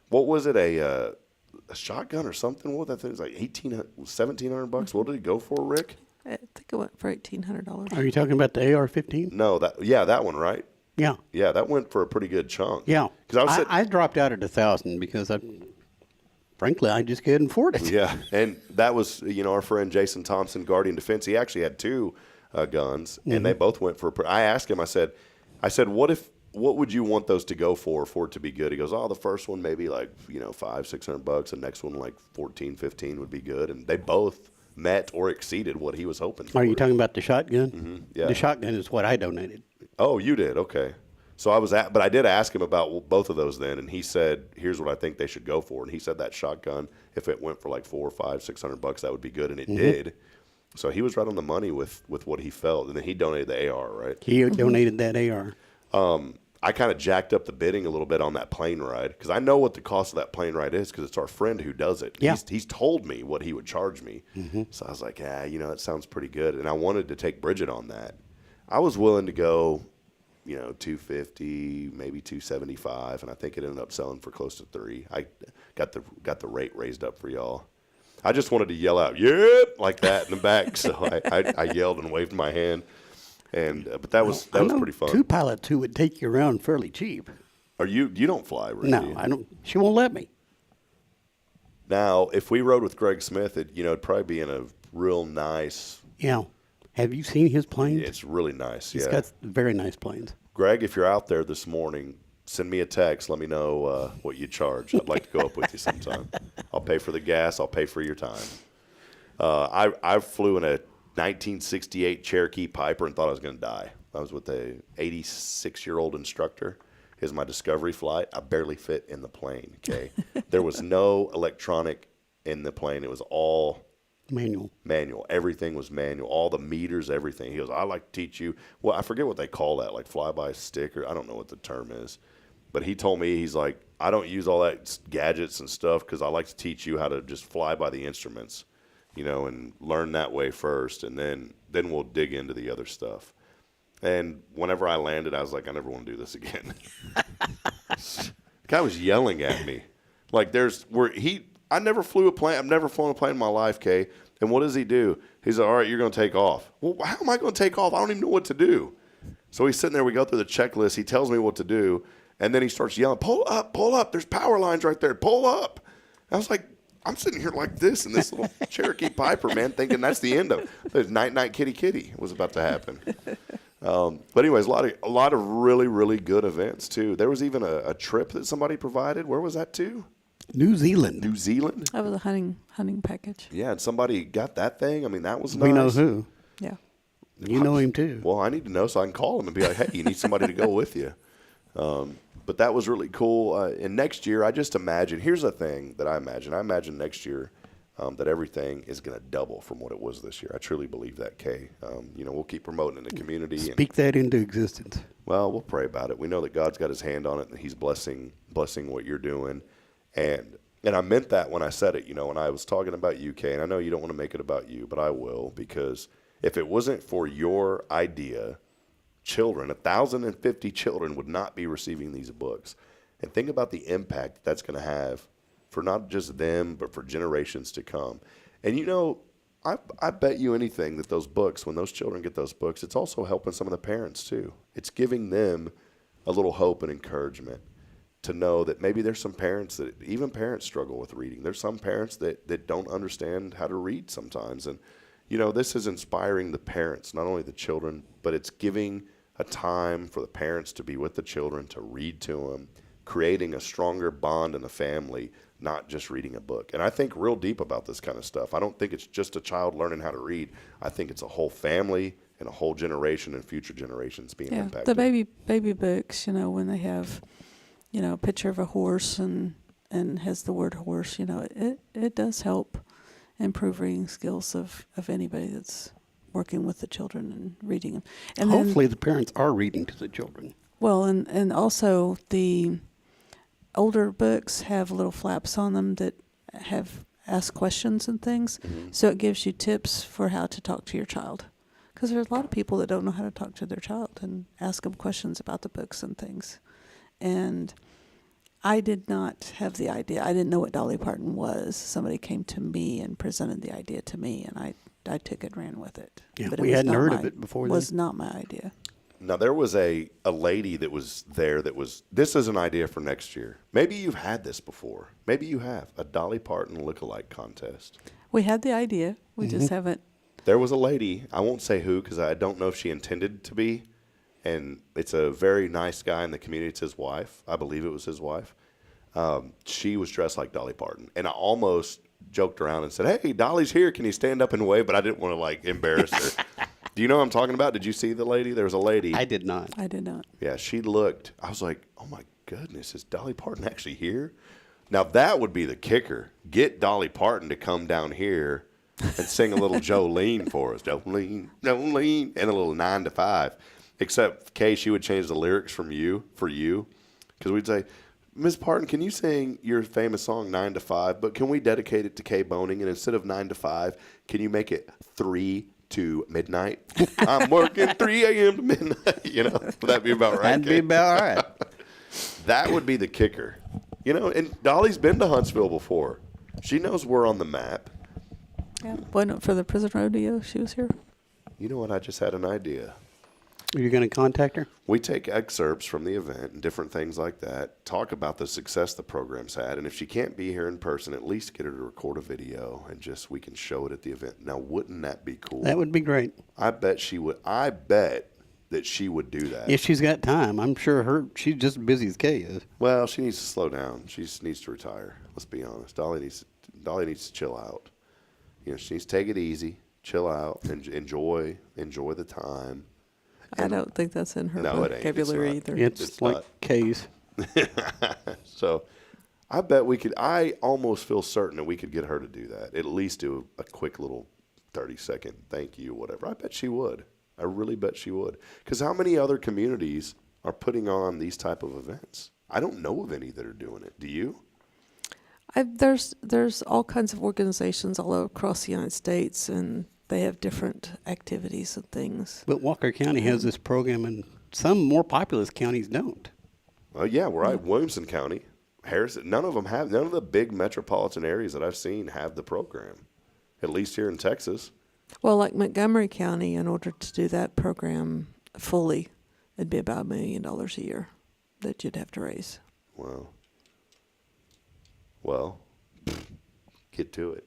S2: What was it, a shotgun or something? What was that thing? It was like $1,700. What did it go for, Rick?
S5: I think it went for $1,800.
S9: Are you talking about the AR-15?
S2: No, that one, right?
S9: Yeah.
S2: Yeah, that went for a pretty good chunk.
S9: Yeah.
S2: Because
S9: I dropped out at 1,000 because frankly, I just couldn't afford it.
S2: Yeah, and that was, our friend Jason Thompson, Guardian Defense. He actually had 2 guns, and they both went for. I asked him. I said, what would you want those to go for it to be good? He goes, the first one maybe like $500-$600. The next one like $14-$15 would be good, and they both met or exceeded what he was hoping for.
S9: Are you talking about the shotgun?
S2: Mm-hmm. Yeah.
S9: The shotgun is what I donated.
S2: Oh, you did? Okay. So but I did ask him about both of those then, and he said, "Here's what I think they should go for." And he said that shotgun, if it went for like $400, $500, $600, that would be good, and it did. So he was right on the money with what he felt, and then he donated the AR, right?
S9: He donated that AR.
S2: I kind of jacked up the bidding a little bit on that plane ride because I know what the cost of that plane ride is because it's our friend who does it.
S9: Yeah.
S2: He's told me what he would charge me, so I was like, that sounds pretty good, and I wanted to take Bridget on that. I was willing to go. $250, maybe $275, and I think it ended up selling for close to $3. I got the rate raised up for y'all. I just wanted to yell out, "Yep!" like that in the back, so I yelled and waved my hand, but that was pretty fun.
S9: 2 pilots who would take you around fairly cheap.
S2: You don't fly, Rick?
S9: No, I don't. She won't let me.
S2: Now, if we rode with Greg Smith, it'd probably be in a real nice.
S9: Yeah. Have you seen his planes?
S2: It's really nice.
S9: He's got very nice planes.
S2: Greg, if you're out there this morning, send me a text. Let me know what you charge. I'd like to go up with you sometime. I'll pay for the gas. I'll pay for your time. I flew in a 1968 Cherokee Piper and thought I was going to die. I was with a 86-year-old instructor. It was my discovery flight. I barely fit in the plane. Okay, there was no electronic in the plane. It was all Manual. Everything was manual. All the meters, everything. He goes, "I like to teach you." Well, I forget what they call that, like fly-by stick, or I don't know what the term is. But he told me, he's like, "I don't use all that gadgets and stuff because I like to teach you how to just fly by the instruments, and learn that way first, and then we'll dig into the other stuff." And whenever I landed, I was like, I never want to do this again. The guy was yelling at me. Like I never flew a plane. I've never flown a plane in my life, Kaye. And what does he do? He's like, "All right, you're going to take off." Well, how am I going to take off? I don't even know what to do. So he's sitting there. We go through the checklist. He tells me what to do. And then he starts yelling, pull up. There's power lines right there. Pull up. I was like, I'm sitting here like this in this little Cherokee Piper, man, thinking that's the end of it. There's night, kitty was about to happen. But anyways, a lot of really, really good events, too. There was even a trip that somebody provided. Where was that to?
S9: New Zealand.
S5: That was a hunting package.
S2: Yeah, and somebody got that thing. I mean, that was nice.
S9: We know who.
S5: Yeah.
S9: You know him too.
S2: Well, I need to know so I can call him and be like, hey, you need somebody to go with you. But that was really cool. And next year, I just imagine, here's the thing that I imagine. I imagine next year that everything is going to double from what it was this year. I truly believe that, Kaye. We'll keep promoting in the community.
S9: Speak that into existence.
S2: Well, we'll pray about it. We know that God's got his hand on it and he's blessing what you're doing. And I meant that when I said it, when I was talking about you, Kaye, and I know you don't want to make it about you, but I will, because if it wasn't for your idea, 1,050 children would not be receiving these books. And think about the impact that's going to have for not just them, but for generations to come. And I bet you anything that those books, when those children get those books, it's also helping some of the parents too. It's giving them a little hope and encouragement to know that maybe there's some parents that, even parents struggle with reading. There's some parents that don't understand how to read sometimes. And, this is inspiring the parents, not only the children, but it's giving a time for the parents to be with the children, to read to them, creating a stronger bond in the family, not just reading a book. And I think real deep about this kind of stuff. I don't think it's just a child learning how to read. I think it's a whole family and a whole generation and future generations being impacted.
S5: The baby books, when they have, a picture of a horse and has the word horse, it does help improve reading skills of anybody that's working with the children and reading them. And
S9: hopefully the parents are reading to the children.
S5: Well, and also the older books have little flaps on them that have ask questions and things. Mm-hmm. So it gives you tips for how to talk to your child. Because there's a lot of people that don't know how to talk to their child and ask them questions about the books and things. And I did not have the idea. I didn't know what Dolly Parton was. Somebody came to me and presented the idea to me, and I took it and ran with it.
S9: Yeah,
S5: but
S9: we hadn't heard of it before.
S5: It was not my idea.
S2: Now, there was a lady that was there this is an idea for next year. Maybe you've had this before. Maybe you have. A Dolly Parton lookalike contest.
S5: We had the idea. We just haven't.
S2: There was a lady, I won't say who because I don't know if she intended to be, and it's a very nice guy in the community. It's his wife. I believe it was his wife. She was dressed like Dolly Parton, and I almost joked around and said, hey, Dolly's here. Can you stand up and wave? But I didn't want to, embarrass her. Do you know what I'm talking about? Did you see the lady? There was a lady.
S9: I did not.
S2: Yeah, she looked. I was like, oh, my goodness, is Dolly Parton actually here? Now, that would be the kicker. Get Dolly Parton to come down here and sing a little Jolene for us. Jolene, Jolene, and a little 9 to 5. Except, Kaye, she would change the lyrics for you. Because we'd say, Ms. Parton, can you sing your famous song 9 to 5? But can we dedicate it to Kaye Boehning? And instead of 9 to 5, can you make it 3 to midnight? I'm working 3 a.m. to midnight. Would that be about right?
S9: That'd be about right.
S2: That would be the kicker. And Dolly's been to Huntsville before. She knows we're on the map.
S5: Yeah, wasn't it for the prison rodeo she was here?
S2: You know what? I just had an idea.
S9: Are you going to contact her?
S2: We take excerpts from the event and different things like that, talk about the success the program's had, and if she can't be here in person, at least get her to record a video and we can show it at the event. Now, wouldn't that be cool?
S9: That would be great.
S2: I bet she would. I bet that she would do that.
S9: If she's got time. I'm sure she's just as busy as Kaye is.
S2: Well, she needs to slow down. She just needs to retire. Let's be honest. Dolly needs to chill out. She needs to take it easy, chill out, and enjoy the time.
S5: I don't think that's in her vocabulary either.
S9: It's like Kaye's.
S2: So I bet I almost feel certain that we could get her to do that. At least do a quick little 30-second thank you, whatever. I bet she would. I really bet she would. Because how many other communities are putting on these type of events? I don't know of any that are doing it. Do you?
S5: There's all kinds of organizations all across the United States, and they have different activities and things.
S9: But Walker County has this program, and some more populous counties don't.
S2: Well, yeah, we're at Williamson County, Harrison. None of the big metropolitan areas that I've seen have the program, at least here in Texas.
S5: Well, like Montgomery County, in order to do that program fully, it'd be about $1 million a year that you'd have to raise.
S2: Wow. Well, get to it.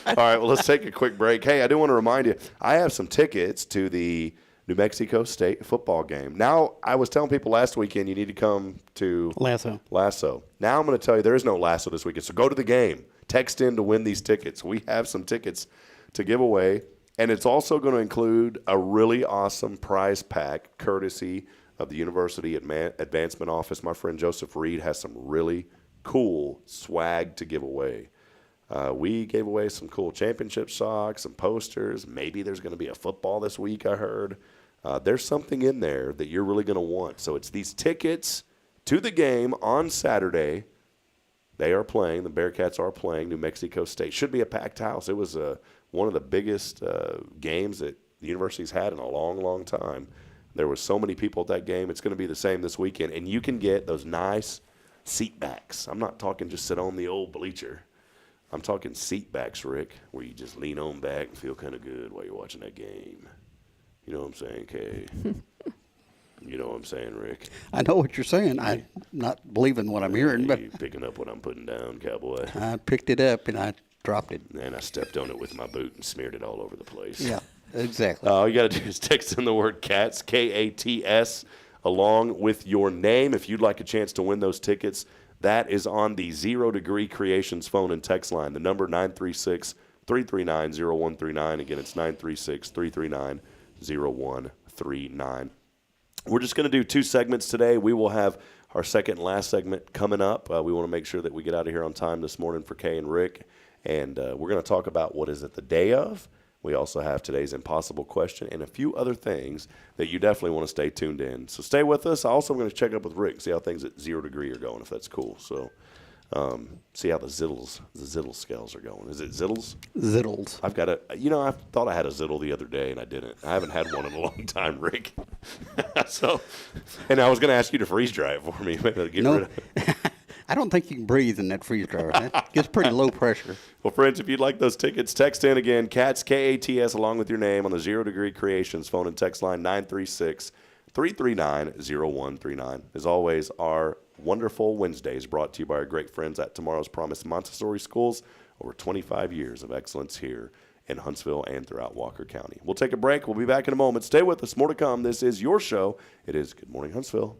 S2: All right, well, let's take a quick break. Hey, I do want to remind you, I have some tickets to the New Mexico State football game. Now, I was telling people last weekend you need to come to Lasso. Now I'm going to tell you there is no Lasso this weekend, so go to the game. Text in to win these tickets. We have some tickets to give away, And it's also going to include a really awesome prize pack courtesy of the University Advancement Office. My friend Joseph Reed has some really cool swag to give away. We gave away some cool championship socks, some posters. Maybe there's going to be a football this week, I heard. There's something in there that you're really going to want. So it's these tickets to the game on Saturday. They are playing. The Bearcats are playing New Mexico State. Should be a packed house. It was one of the biggest games that the university's had in a long, long time. There were so many people at that game. It's going to be the same this weekend. And you can get those nice seat backs. I'm not talking just sit on the old bleacher. I'm talking seat backs, Rick, where you just lean on back and feel kind of good while you're watching that game. You know what I'm saying, Kaye? You know what I'm saying, Rick?
S9: I know what you're saying. I'm not believing what I'm hearing, but
S2: you picking up what I'm putting down, cowboy.
S9: I picked it up and I dropped it.
S2: And I stepped on it with my boot and smeared it all over the place.
S9: Yeah, exactly.
S2: All you got to do is text in the word CATS, K-A-T-S, along with your name. If you'd like a chance to win those tickets, that is on the 0 Degree Creations phone and text line. The number 936-339-0139. Again, it's 936-339-0139. We're just going to do 2 segments today. We will have our second and last segment coming up. We want to make sure that we get out of here on time this morning for Kaye and Rick. And we're going to talk about what is it the day of. We also have today's impossible question and a few other things that you definitely want to stay tuned in. So stay with us. Also, I'm going to check up with Rick, see how things at 0 Degree are going, if that's cool. So see how the Zittles scales are going. Is it Zittles?
S9: Zittles.
S2: I've got I thought I had a Zittle the other day, and I didn't. I haven't had one in a long time, Rick. And I was going to ask you to freeze dry it for me.
S9: No. I don't think you can breathe in that freeze dryer. It gets pretty low pressure.
S2: Well, friends, if you'd like those tickets, text in again, CATS, K-A-T-S, along with your name on the 0 Degree Creations phone and text line 936-339-0139. As always, our wonderful Wednesdays brought to you by our great friends at Tomorrow's Promise Montessori Schools. Over 25 years of excellence here in Huntsville and throughout Walker County. We'll take a break. We'll be back in a moment. Stay with us. More to come. This is your show. It is Good Morning Huntsville.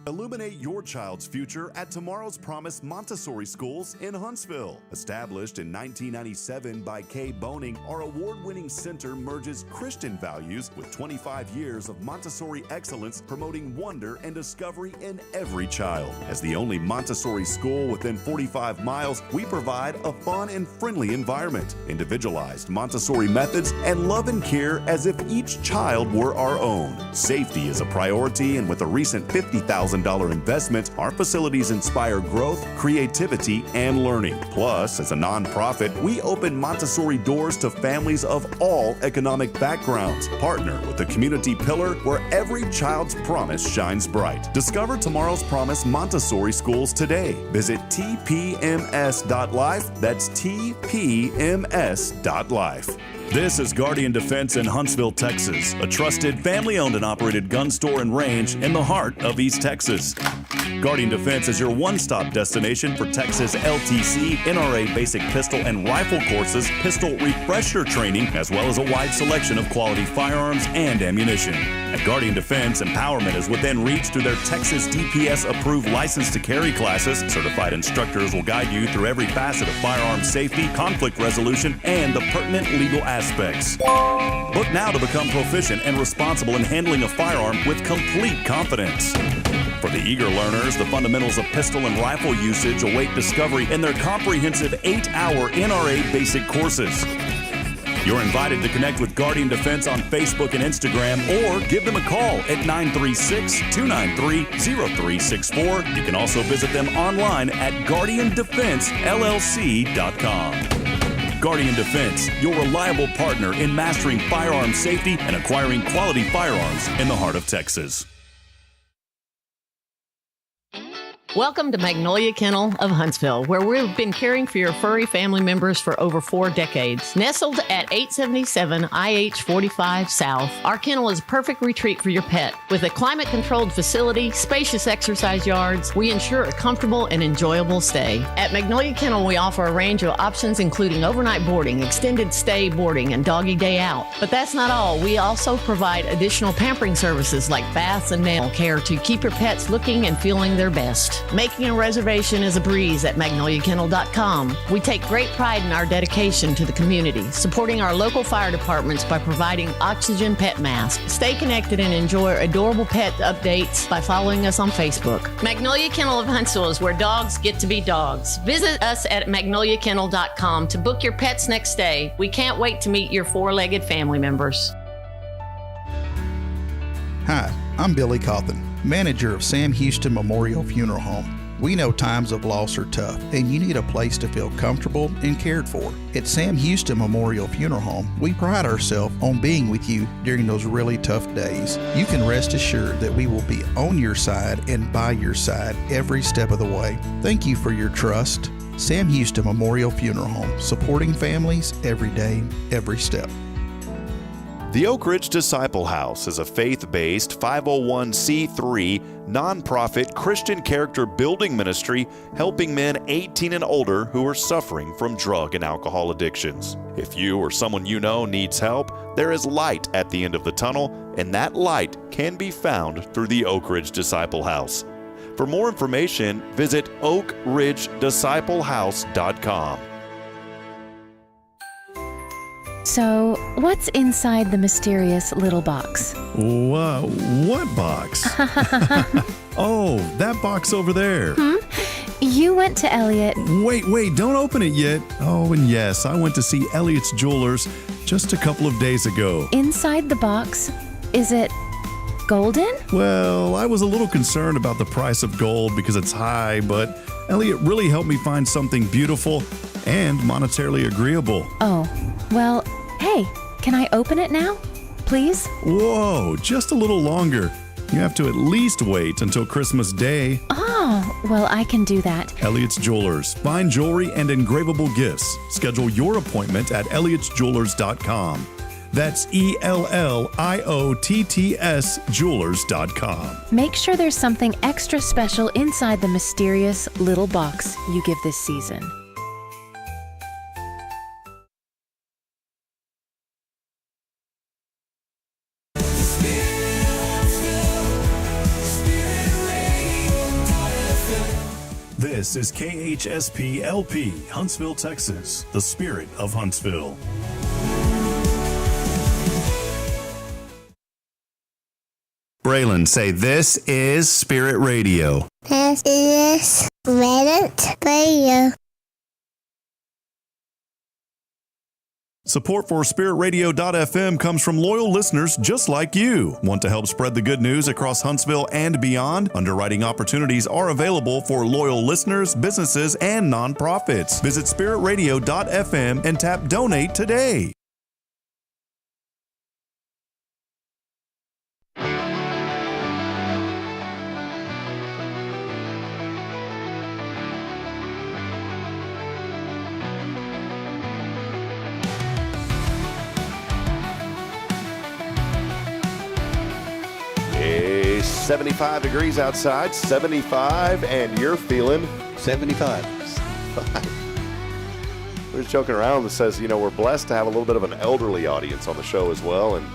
S1: Illuminate your child's future at Tomorrow's Promise Montessori Schools in Huntsville. Established in 1997 by Kaye Boehning, our award-winning center merges Christian values with 25 years of Montessori excellence, promoting wonder and discovery in every child. As the only Montessori school within 45 miles, we provide a fun and friendly environment, individualized Montessori methods, and love and care as if each child were our own. Safety is a priority, and with a recent $50,000 investment, our facilities inspire growth, creativity, and learning. Plus, as a nonprofit, we open Montessori doors to families of all economic backgrounds. Partner with the community pillar where every child's promise shines bright. Discover Tomorrow's Promise Montessori Schools today. Visit tpms.life. That's tpms.life. This is Guardian Defense in Huntsville, Texas, a trusted family-owned and operated gun store and range in the heart of East Texas. Guardian Defense is your one-stop destination for Texas LTC, NRA basic pistol and rifle courses, pistol refresher training, as well as a wide selection of quality firearms and ammunition. At Guardian Defense, empowerment is within reach through their Texas DPS-approved license to carry classes. Certified instructors will guide you through every facet of firearm safety, conflict resolution, and the pertinent legal aspects. Book now to become proficient and responsible in handling a firearm with complete confidence. For the eager learners, the fundamentals of pistol and rifle usage await discovery in their comprehensive 8-hour NRA basic courses. You're invited to connect with Guardian Defense on Facebook and Instagram, or give them a call at 936-293-0364. You can also visit them online at guardiandefensellc.com. Guardian Defense, your reliable partner in mastering firearm safety and acquiring quality firearms in the heart of Texas.
S10: Welcome to Magnolia Kennel of Huntsville, where we've been caring for your furry family members for over 4 decades. Nestled at 877 IH 45 South, our kennel is a perfect retreat for your pet. With a climate-controlled facility, spacious exercise yards, we ensure a comfortable and enjoyable stay. At Magnolia Kennel, we offer a range of options including overnight boarding, extended stay boarding, and doggy day out. But that's not all. We also provide additional pampering services like baths and nail care to keep your pets looking and feeling their best. Making a reservation is a breeze at magnoliakennel.com. We take great pride in our dedication to the community, supporting our local fire departments by providing oxygen pet masks. Stay connected and enjoy adorable pet updates by following us on Facebook. Magnolia Kennel of Huntsville is where dogs get to be dogs. Visit us at magnoliakennel.com to book your pet's next stay. We can't wait to meet your four-legged family members.
S11: Hi, I'm Billy Cawthon, manager of Sam Houston Memorial Funeral Home. We know times of loss are tough, and you need a place to feel comfortable and cared for. At Sam Houston Memorial Funeral Home, we pride ourselves on being with you during those really tough days. You can rest assured that we will be on your side and by your side every step of the way. Thank you for your trust. Sam Houston Memorial Funeral Home, supporting families every day, every step.
S1: The Oak Ridge Disciple House is a faith-based 501c3 nonprofit Christian character building ministry helping men 18 and older who are suffering from drug and alcohol addictions. If you or someone you know needs help, there is light at the end of the tunnel, and that light can be found through the Oak Ridge Disciple House. For more information, visit oakridgedisciplehouse.com.
S12: So, what's inside the mysterious little box?
S1: Whoa, what box? Oh, that box over there.
S12: You went to Elliot.
S1: Wait, don't open it yet. Oh, and yes, I went to see Elliot's Jewelers just a couple of days ago.
S12: Inside the box, is it golden?
S1: Well, I was a little concerned about the price of gold because it's high, but Elliot really helped me find something beautiful and monetarily agreeable.
S12: Oh, well, hey, can I open it now? Please?
S1: Whoa, just a little longer. You have to at least wait until Christmas Day.
S12: Oh, well, I can do that.
S1: Elliot's Jewelers. Fine jewelry and engravable gifts. Schedule your appointment at elliotsjewelers.com. That's ELLIOTTS Jewelers.com.
S12: Make sure there's something extra special inside the mysterious little box you give this season.
S1: This is KHSP LP, Huntsville, Texas, the spirit of Huntsville. Braylon, say this is Spirit Radio.
S13: This is Spirit Radio.
S1: Support for SpiritRadio.fm comes from loyal listeners just like you. Want to help spread the good news across Huntsville and beyond? Underwriting opportunities are available for loyal listeners, businesses, and nonprofits. Visit SpiritRadio.fm and tap Donate today.
S2: It's 75 degrees outside, 75, and you're feeling
S6: 75.
S2: We're just joking around that says, you know, we're blessed to have a little bit of an elderly audience on the show as well. And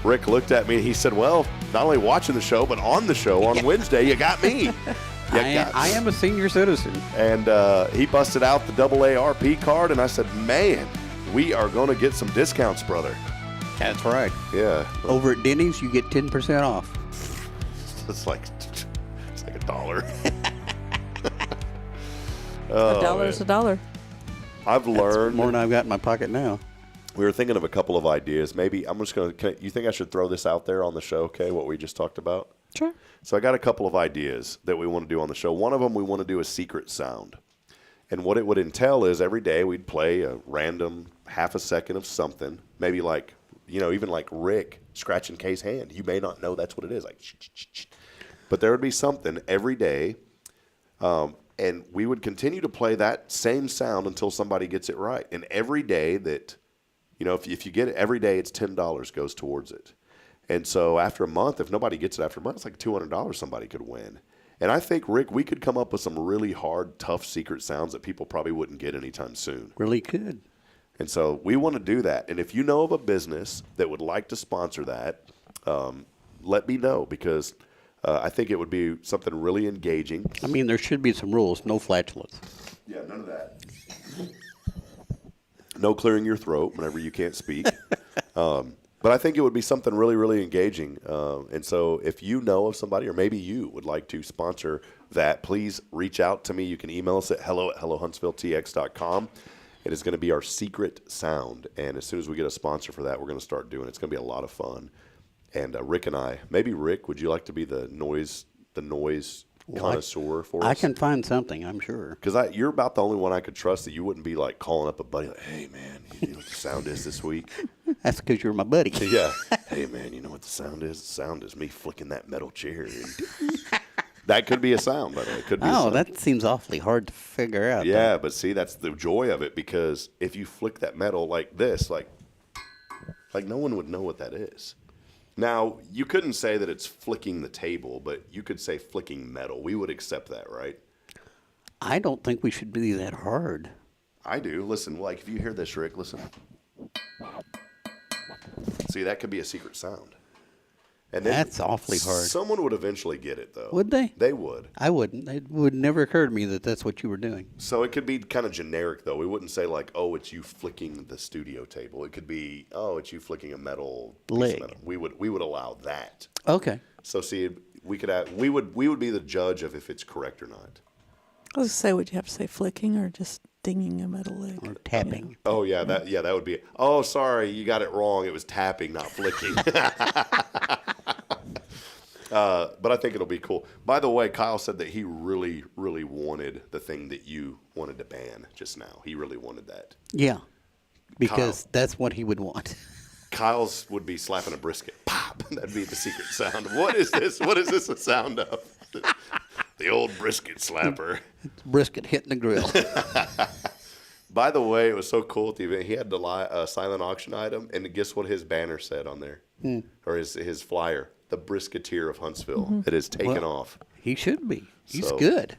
S2: Rick looked at me and he said, well, not only watching the show, but on the show on Wednesday, you got me.
S6: I am a senior citizen.
S2: And he busted out the AARP card, and I said, man, we are going to get some discounts, brother.
S6: That's right.
S2: Yeah.
S6: Over at Denny's, you get 10% off.
S2: It's like $1.
S5: $1 is $1.
S2: I've learned
S6: more than I've got in my pocket now.
S2: We were thinking of a couple of ideas. Maybe I'm just going to. You think I should throw this out there on the show, Kay? What we just talked about.
S5: Sure.
S2: So I got a couple of ideas that we want to do on the show. One of them, we want to do a secret sound, and what it would entail is every day we'd play a random half a second of something, maybe like, you know, even like Rick scratching Kay's hand. You may not know that's what it is, like, shh, shh, shh, shh. But there would be something every day, and we would continue to play that same sound until somebody gets it right. And every day that, you know, if you get it every day, it's $10 goes towards it. And so after a month, if nobody gets it after a month, it's like $200 somebody could win. And I think, Rick, we could come up with some really hard, tough secret sounds that people probably wouldn't get anytime soon.
S6: Really could.
S2: And so we want to do that. And if you know of a business that would like to sponsor that, let me know, because I think it would be something really engaging.
S9: I mean, there should be some rules. No flatulence.
S2: Yeah, none of that. No clearing your throat whenever you can't speak. But I think it would be something really, really engaging. And so if you know of somebody, or maybe you would like to sponsor that, please reach out to me. You can email us at hello@hellohuntsvilletx.com. It is going to be our secret sound. And as soon as we get a sponsor for that, we're going to start doing it. It's going to be a lot of fun. And Rick and I, maybe Rick, would you like to be the noise connoisseur for us?
S9: I can find something, I'm sure.
S2: Because you're about the only one I could trust that you wouldn't be like calling up a buddy like, hey, man, you know what the sound is this week?
S9: That's because you're my buddy.
S2: Yeah. Hey, man, you know what the sound is? The sound is me flicking that metal chair. That could be a sound, by the way. It could be a sound.
S9: That seems awfully hard to figure out.
S2: Yeah, but see, that's the joy of it, because if you flick that metal like this, like no one would know what that is. Now, you couldn't say that it's flicking the table, but you could say flicking metal. We would accept that, right?
S9: I don't think we should be that hard.
S2: I do. Listen, like if you hear this, Rick, listen. See, that could be a secret sound. And then
S9: that's awfully hard.
S2: Someone would eventually get it, though.
S9: Would they?
S2: They would.
S9: I wouldn't. It would never occur to me that that's what you were doing.
S2: So it could be kind of generic, though. We wouldn't say like, "Oh, it's you flicking the studio table." It could be, "Oh, it's you flicking a metal piece of metal." We would allow that.
S9: Okay.
S2: So see, we would be the judge of if it's correct or not.
S5: I was going to say, would you have to say flicking or just dinging a metal leg?
S9: Or tapping.
S5: You
S2: know? Oh, yeah, that would be it. Oh, sorry, you got it wrong. It was tapping, not flicking. But I think it'll be cool. By the way, Kyle said that he really, really wanted the thing that you wanted to ban just now. He really wanted that.
S9: Yeah, because that's what he would want.
S2: Kyle's would be slapping a brisket. Pop! That'd be the secret sound. What is this? What is this a sound of? The old brisket slapper.
S9: It's brisket hitting the grill.
S2: By the way, it was so cool at the event. He had the silent auction item, and guess what his banner said on there? Or his flyer? The Brisketeer of Huntsville. It is taken off.
S9: He should be. He's good.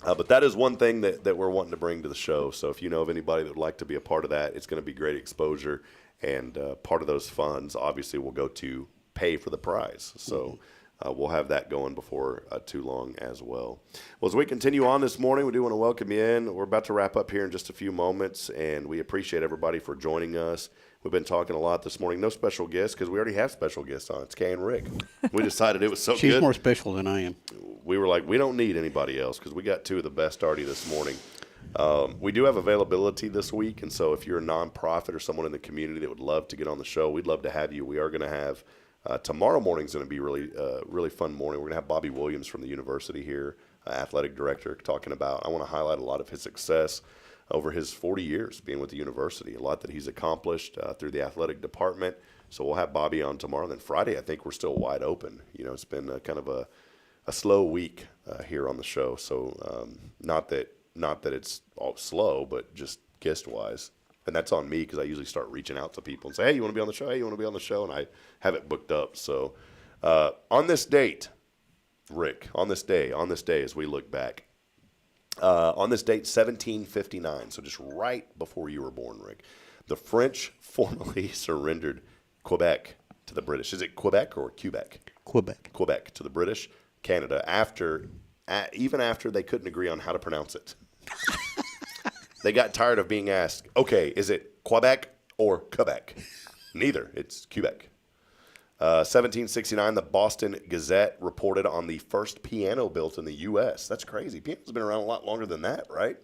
S2: But that is one thing that we're wanting to bring to the show. So if you know of anybody that would like to be a part of that, it's going to be great exposure. And part of those funds, obviously, will go to pay for the prize. So we'll have that going before too long as well. Well, as we continue on this morning, we do want to welcome you in. We're about to wrap up here in just a few moments, and we appreciate everybody for joining us. We've been talking a lot this morning. No special guests because we already have special guests on. It's Kaye and Rick. We decided it was so good.
S9: She's more special than I am.
S2: We were like, we don't need anybody else because we got two of the best already this morning. We do have availability this week, and so if you're a nonprofit or someone in the community that would love to get on the show, we'd love to have you. We are going to have tomorrow morning's going to be really fun morning. We're going to have Bobby Williams from the university here, athletic director, talking about. I want to highlight a lot of his success over his 40 years being with the university, a lot that he's accomplished through the athletic department. So we'll have Bobby on tomorrow. Then Friday, I think we're still wide open. You know, it's been kind of a slow week here on the show. So not that it's all slow, but just guest-wise. And that's on me because I usually start reaching out to people and say, hey, you want to be on the show? Hey, you want to be on the show? And I have it booked up. So on this date, Rick, on this day as we look back, on this date, 1759, so just right before you were born, Rick, the French formally surrendered Quebec to the British. Is it Quebec or Quebec?
S9: Quebec.
S2: Quebec to the British, Canada, even after they couldn't agree on how to pronounce it. They got tired of being asked, okay, is it Quebec or Quebec? Neither. It's Quebec. 1769, the Boston Gazette reported on the first piano built in the U.S. That's crazy. Piano's been around a lot longer than that, right?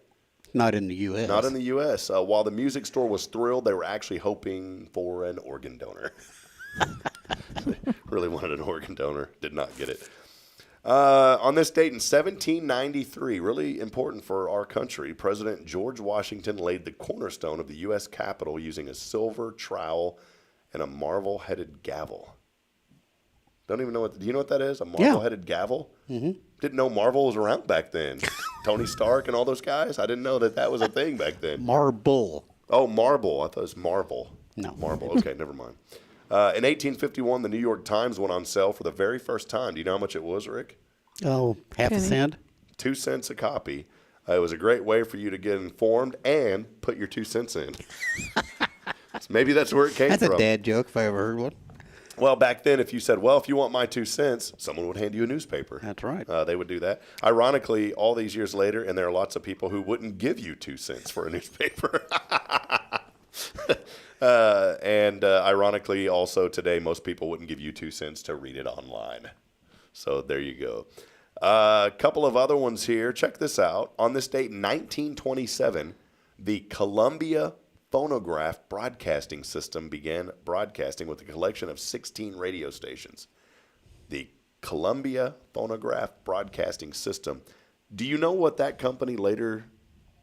S9: Not in the U.S.
S2: Not in the U.S. While the music store was thrilled, they were actually hoping for an organ donor. They really wanted an organ donor. Did not get it. On this date in 1793, really important for our country, President George Washington laid the cornerstone of the U.S. Capitol using a silver trowel and a marble-headed gavel. Don't even know do you know what that is? A marble-headed gavel?
S9: Mm-hmm.
S2: Didn't know Marvel was around back then. Tony Stark and all those guys? I didn't know that was a thing back then.
S9: Marble.
S2: Oh, marble. I thought it was Marvel.
S9: No.
S2: Marble. Okay, never mind. In 1851, the New York Times went on sale for the very first time. Do you know how much it was, Rick?
S9: Oh, half a cent?
S2: 2 cents a copy. It was a great way for you to get informed and put your 2 cents in. So maybe that's where it came from.
S9: That's a dad joke if I ever heard one.
S2: Well, back then, if you said, well, if you want my 2 cents, someone would hand you a newspaper.
S9: That's right.
S2: They would do that. Ironically, all these years later, and there are lots of people who wouldn't give you 2 cents for a newspaper. Ironically, also today, most people wouldn't give you 2 cents to read it online. So there you go. A couple of other ones here. Check this out. On this date, 1927, the Columbia Phonograph Broadcasting System began broadcasting with a collection of 16 radio stations. The Columbia Phonograph Broadcasting System. Do you know what that company later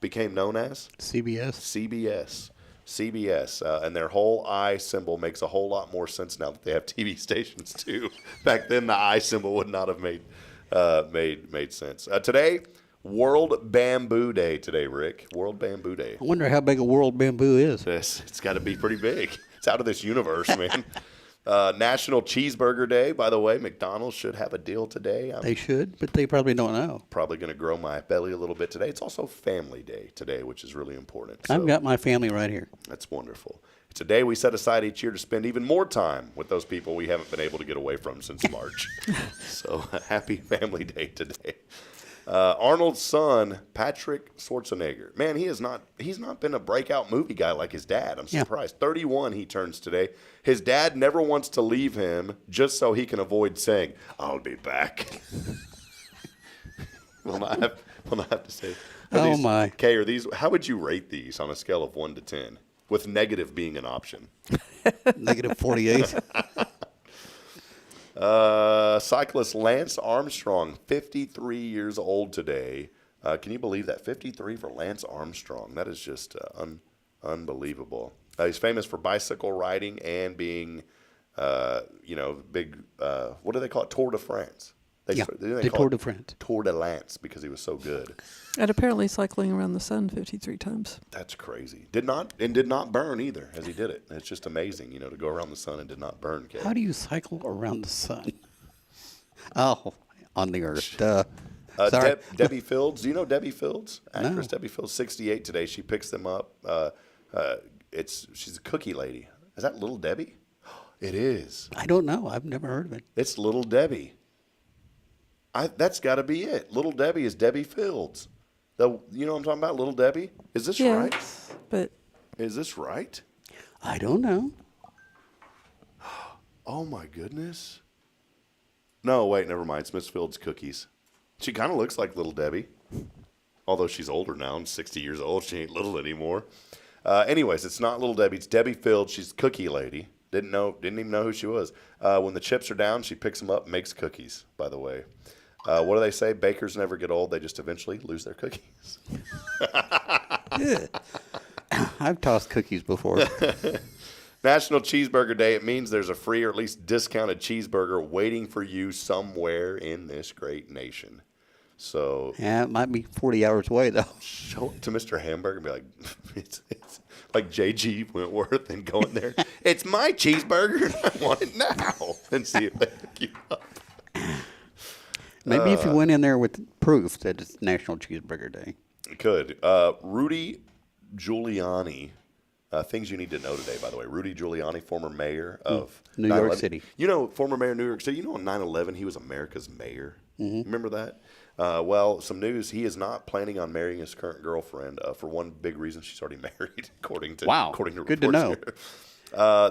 S2: became known as?
S9: CBS.
S2: CBS. And their whole I symbol makes a whole lot more sense now that they have TV stations too. Back then, the I symbol would not have made sense. Today, World Bamboo Day today, Rick. World Bamboo Day.
S9: I wonder how big a world bamboo is.
S2: It's got to be pretty big. It's out of this universe, man. National Cheeseburger Day, by the way. McDonald's should have a deal today.
S9: They should, but they probably don't know.
S2: Probably going to grow my belly a little bit today. It's also Family Day today, which is really important. So
S9: I've got my family right here.
S2: That's wonderful. It's a day we set aside each year to spend even more time with those people we haven't been able to get away from since March. So happy Family Day today. Arnold's son, Patrick Schwarzenegger. Man, he's not been a breakout movie guy like his dad. I'm surprised. 31 he turns today. His dad never wants to leave him just so he can avoid saying, "I'll be back." Well, I have to say.
S9: My.
S2: Kaye, are these, how would you rate these on a scale of 1 to 10? With negative being an option.
S9: Negative 48.
S2: Cyclist Lance Armstrong, 53 years old today. Can you believe that? 53 for Lance Armstrong. That is just unbelievable. He's famous for bicycle riding and being, big, what do they call it? Tour de France.
S9: The Tour de France.
S2: Tour de Lance because he was so good.
S5: And apparently cycling around the sun 53 times.
S2: That's crazy. Did not burn either as he did it. It's just amazing, to go around the sun and did not burn. Kaye.
S9: How do you cycle around the sun? Oh, on the earth. Sorry.
S2: Debbie Fields. Do you know Debbie Fields? Actress
S9: No.
S2: Debbie Fields, 68 today. She picks them up. She's a cookie lady. Is that Little Debbie? It is.
S9: I don't know. I've never heard of it.
S2: It's Little Debbie. That's got to be it. Little Debbie is Debbie Fields. You know what I'm talking about? Little Debbie? Is this right?
S5: But
S2: is this right?
S9: I don't know.
S2: Oh, my goodness. No, wait, never mind. It's Miss Fields' cookies. She kind of looks like Little Debbie. Although she's older now and 60 years old. She ain't little anymore. Anyways, it's not Little Debbie. It's Debbie Fields. She's cookie lady. Didn't even know who she was. When the chips are down, she picks them up and makes cookies, by the way. What do they say? Bakers never get old. They just eventually lose their cookies.
S9: I've tossed cookies before.
S2: National Cheeseburger Day. It means there's a free or at least discounted cheeseburger waiting for you somewhere in this great nation. So
S9: Yeah, it might be 40 hours away, though.
S2: show it to Mr. Hamburger and be like, it's like J.G. Wentworth and go in there. It's my cheeseburger. I want it now. And see if they pick you up.
S9: Maybe if you went in there with proof that it's National Cheeseburger Day.
S2: It could. Rudy Giuliani. Things you need to know today, by the way. Rudy Giuliani, former mayor of
S9: New York City.
S2: Former mayor of New York City. You know, on 9/11, he was America's mayor.
S9: Mm-hmm.
S2: Remember that? Well, some news. He is not planning on marrying his current girlfriend for one big reason. She's already married, according to
S9: Good to know.
S2: Here.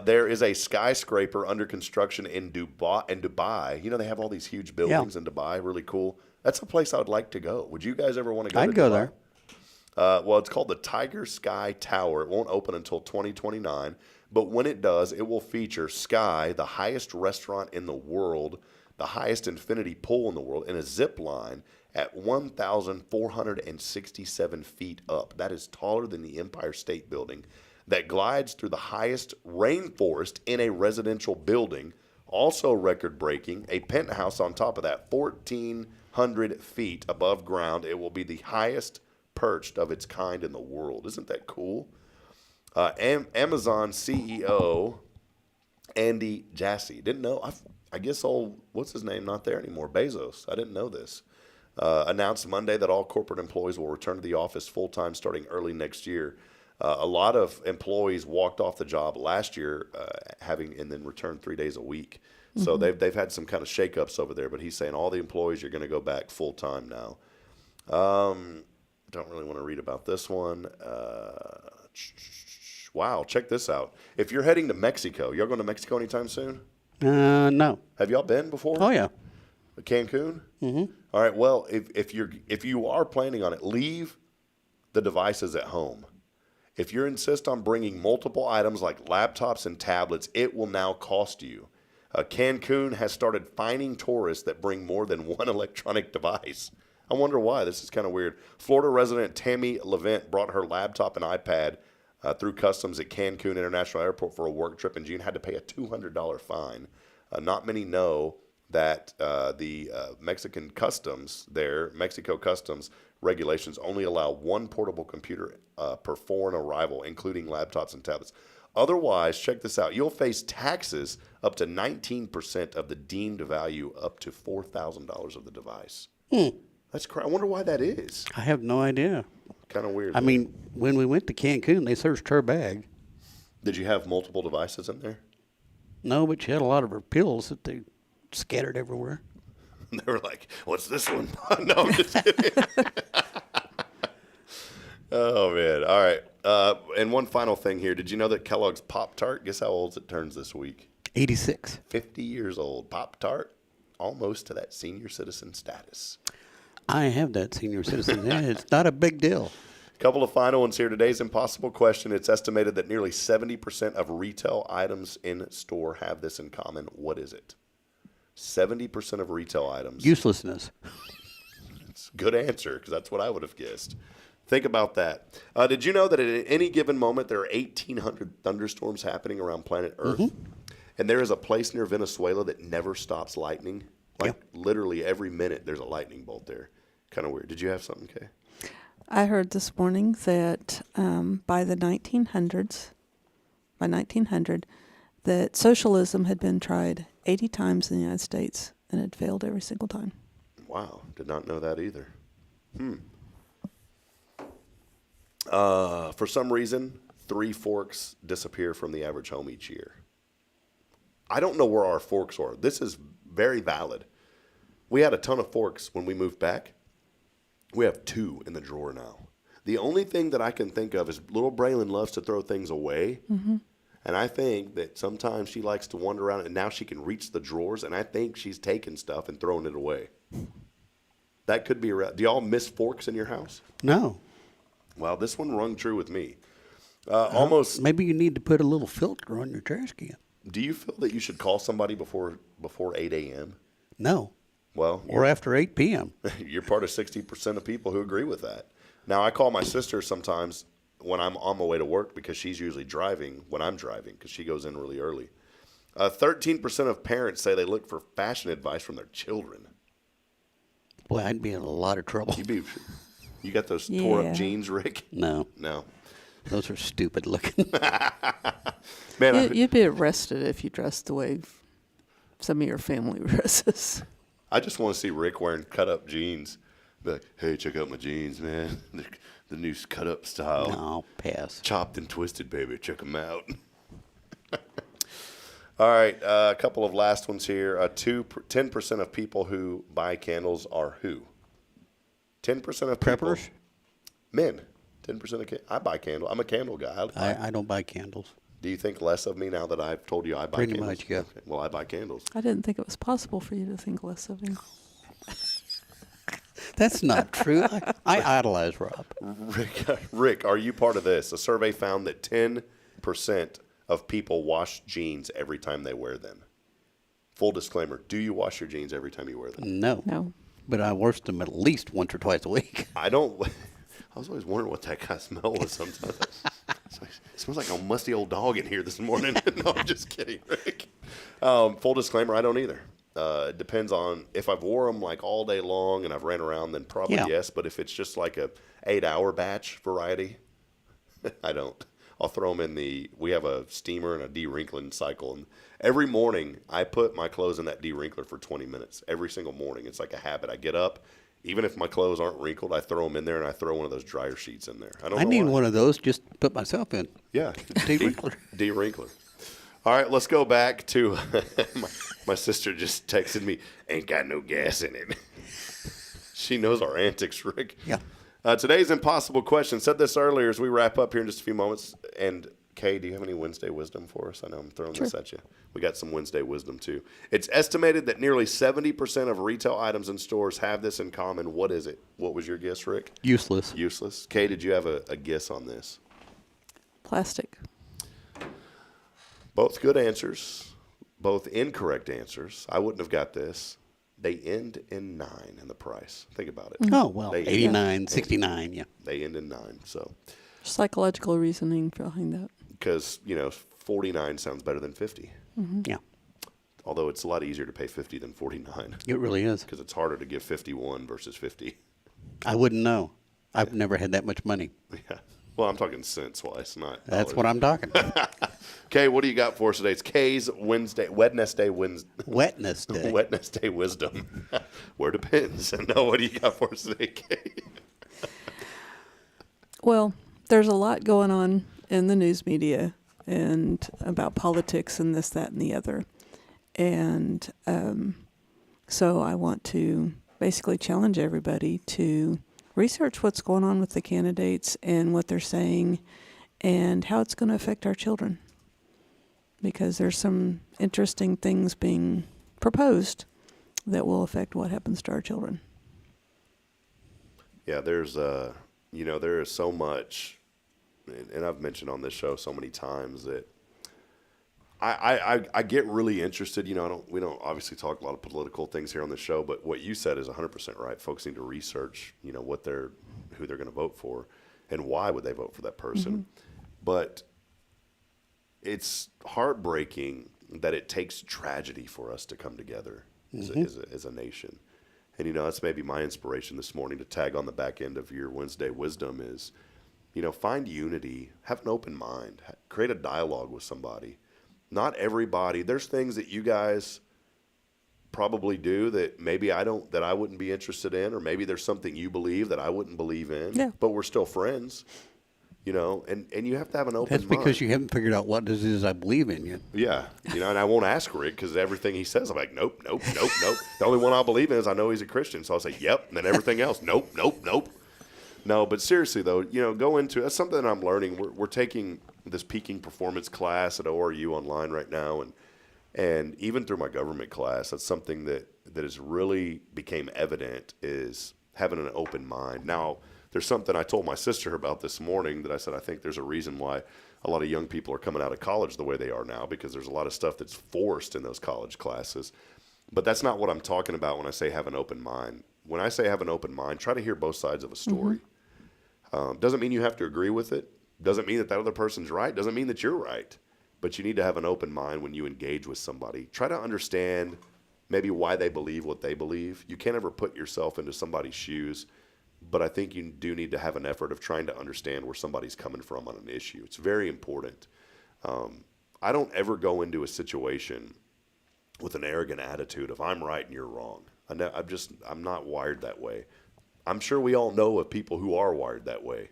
S2: There is a skyscraper under construction in Dubai. You know, they have all these huge buildings in Dubai. Really cool. That's a place I would like to go. Would you guys ever want to go to Dubai?
S9: I'd go there.
S2: Well, it's called the Tiger Sky Tower. It won't open until 2029, but when it does, it will feature Sky, the highest restaurant in the world, the highest infinity pool in the world, and a zip line at 1,467 feet up. That is taller than the Empire State Building, that glides through the highest rainforest in a residential building, also record-breaking, a penthouse on top of that, 1,400 feet above ground. It will be the highest perched of its kind in the world. Isn't that cool? Amazon CEO Andy Jassy. Didn't know. I guess what's his name? Not there anymore. Bezos. I didn't know this. Announced Monday that all corporate employees will return to the office full-time starting early next year. A lot of employees walked off the job last year, and then returned 3 days a week. So they've had some kind of shakeups over there. But he's saying all the employees are going to go back full time now. Don't really want to read about this one. Wow, check this out. If you're heading to Mexico, y'all going to Mexico anytime soon?
S9: No.
S2: Have y'all been before?
S9: Oh, yeah.
S2: Cancun?
S9: Mm-hmm.
S2: All right. Well, if you are planning on it, leave the devices at home. If you insist on bringing multiple items like laptops and tablets, it will now cost you. Cancun has started fining tourists that bring more than one electronic device. I wonder why. This is kind of weird. Florida resident Tammy Levent brought her laptop and iPad through customs at Cancun International Airport for a work trip in June, had to pay a $200 fine. Not many know that the Mexico Customs regulations only allow one portable computer per foreign arrival, including laptops and tablets. Otherwise, check this out, you'll face taxes up to 19% of the deemed value up to $4,000 of the device. That's crazy. I wonder why that is.
S9: I have no idea.
S2: Kind of weird.
S9: I mean, when we went to Cancun, they searched her bag.
S2: Did you have multiple devices in there?
S9: No, but she had a lot of her pills that they scattered everywhere.
S2: They were like, what's this one? No, I'm just kidding. Oh, man. All right. And one final thing here. Did you know that Kellogg's Pop-Tart, guess how old it turns this week?
S9: 86.
S2: 50 years old. Pop-Tart, almost to that senior citizen status.
S9: I have that senior citizen. Yeah, it's not a big deal.
S2: A couple of final ones here. Today's impossible question. It's estimated that nearly 70% of retail items in store have this in common. What is it? 70% of retail items.
S9: Uselessness.
S2: It's a good answer, because that's what I would have guessed. Think about that. Did you know that at any given moment there are 1,800 thunderstorms happening around planet Earth? Mm-hmm. And there is a place near Venezuela that never stops lightning? Like literally every minute there's a lightning bolt there. Kind of weird. Did you have something, Kay?
S5: I heard this morning that by 1900, that socialism had been tried 80 times in the United States and had failed every single time.
S2: Wow. Did not know that either. For some reason, 3 forks disappear from the average home each year. I don't know where our forks are. This is very valid. We had a ton of forks when we moved back. We have 2 in the drawer now. The only thing that I can think of is little Braylon loves to throw things away. Mm-hmm. And I think that sometimes she likes to wander around, and now she can reach the drawers, and I think she's taking stuff and throwing it away. That could be around. Do y'all miss forks in your house?
S9: No.
S2: Well, this one rung true with me. Almost.
S9: Maybe you need to put a little filter on your trash can.
S2: Do you feel that you should call somebody before 8 a.m.?
S9: No.
S2: Well,
S9: or after 8 p.m.
S2: You're part of 60% of people who agree with that. Now, I call my sister sometimes when I'm on my way to work because she's usually driving when I'm driving because she goes in really early. 13% of parents say they look for fashion advice from their children.
S9: Boy, I'd be in a lot of trouble.
S2: You got those tore up jeans, Rick?
S9: No. Those are stupid looking.
S5: Man, you'd be arrested if you dressed the way some of your family dresses.
S2: I just want to see Rick wearing cut-up jeans. Be like, hey, check out my jeans, man. The new cut-up style.
S9: No, pass.
S2: Chopped and twisted, baby. Check them out. All right, a couple of last ones here. 10% of people who buy candles are who? 10% of people.
S9: Preppers?
S2: Men. 10% of I buy candles. I'm a candle guy.
S9: I don't buy candles.
S2: Do you think less of me now that I've told you I buy
S9: Pretty
S2: candles?
S9: much, yeah.
S2: Okay. Well, I buy candles.
S5: I didn't think it was possible for you to think less of me.
S9: That's not true. I idolize Rob.
S2: Rick, are you part of this? A survey found that 10% of people wash jeans every time they wear them. Full disclaimer, do you wash your jeans every time you wear them?
S9: No. But I wash them at least once or twice a week.
S2: I don't. I was always wondering what that kind of smell was sometimes. It smells like a musty old dog in here this morning. No, I'm just kidding, Rick. Full disclaimer, I don't either. It depends on if I've wore them like all day long and I've ran around, then probably yes. But if it's just like a 8-hour batch variety, I don't. I'll throw them in we have a steamer and a de-wrinkling cycle. And every morning I put my clothes in that de-wrinkler for 20 minutes. Every single morning. It's like a habit. I get up, Even if my clothes aren't wrinkled, I throw them in there, and I throw one of those dryer sheets in there.
S9: I need one of those just to put myself in.
S2: Yeah.
S9: De-wrinkler.
S2: De-wrinkler. All right, let's go back to my sister just texted me, ain't got no gas in it. She knows our antics, Rick.
S9: Yeah.
S2: Today's impossible question. Said this earlier as we wrap up here in just a few moments. And Kaye, do you have any Wednesday wisdom for us? I know I'm throwing this at you. We got some Wednesday wisdom too. It's estimated that nearly 70% of retail items in stores have this in common. What is it? What was your guess, Rick?
S9: Useless.
S2: Useless. Kaye, did you have a guess on this?
S5: Plastic.
S2: Both good answers, both incorrect answers. I wouldn't have got this. They end in 9 in the price. Think about it.
S9: Oh, well, 89, 69, yeah.
S2: They end in 9, so.
S5: Psychological reasoning behind that.
S2: Because, 49 sounds better than 50.
S5: Mm-hmm.
S9: Yeah.
S2: Although it's a lot easier to pay 50 than 49.
S9: It really is.
S2: Because it's harder to give 51 versus 50.
S9: I wouldn't know. I've never had that much money.
S2: Yeah. Well, I'm talking cents-wise, not
S9: That's
S2: dollars.
S9: what I'm talking.
S2: Okay, what do you got for us today? It's Kaye's Wednesday
S9: Wednesday.
S2: Wednesday wisdom. Where depends. No, what do you got for us today, Kaye?
S5: Well, there's a lot going on in the news media and about politics and this, that, and the other. And so I want to basically challenge everybody to research what's going on with the candidates and what they're saying and how it's going to affect our children. Because there's some interesting things being proposed that will affect what happens to our children.
S2: Yeah, there's there is so much, and I've mentioned on this show so many times that I get really interested. We don't obviously talk a lot of political things here on the show, but what you said is 100% right. Folks need to research, who they're going to vote for, and why would they vote for that person. Mm-hmm. But it's heartbreaking that it takes tragedy for us to come together as a nation. And, that's maybe my inspiration this morning to tag on the back end of your Wednesday wisdom is, find unity, have an open mind, create a dialogue with somebody. Not everybody, there's things that you guys probably do that maybe that I wouldn't be interested in, or maybe there's something you believe that I wouldn't believe in, but we're still friends. And you have to have an open mind.
S9: That's because you haven't figured out what it is I believe in yet.
S2: Yeah. And I won't ask Rick because everything he says, I'm like, nope. The only one I believe in is I know he's a Christian. So I'll say, yep. And then everything else, nope. No, but seriously, though, go into that's something that I'm learning. We're taking this peaking performance class at ORU online right now. And even through my government class, that's something that has really became evident is having an open mind. Now, there's something I told my sister about this morning that I said I think there's a reason why a lot of young people are coming out of college the way they are now, because there's a lot of stuff that's forced in those college classes. But that's not what I'm talking about when I say have an open mind. When I say have an open mind, try to hear both sides of a story. Doesn't mean you have to agree with it. Doesn't mean that other person's right. Doesn't mean that you're right. But you need to have an open mind when you engage with somebody. Try to understand maybe why they believe what they believe. You can't ever put yourself into somebody's shoes. But I think you do need to have an effort of trying to understand where somebody's coming from on an issue. It's very important. I don't ever go into a situation with an arrogant attitude of I'm right and you're wrong. I'm not wired that way. I'm sure we all know of people who are wired that way.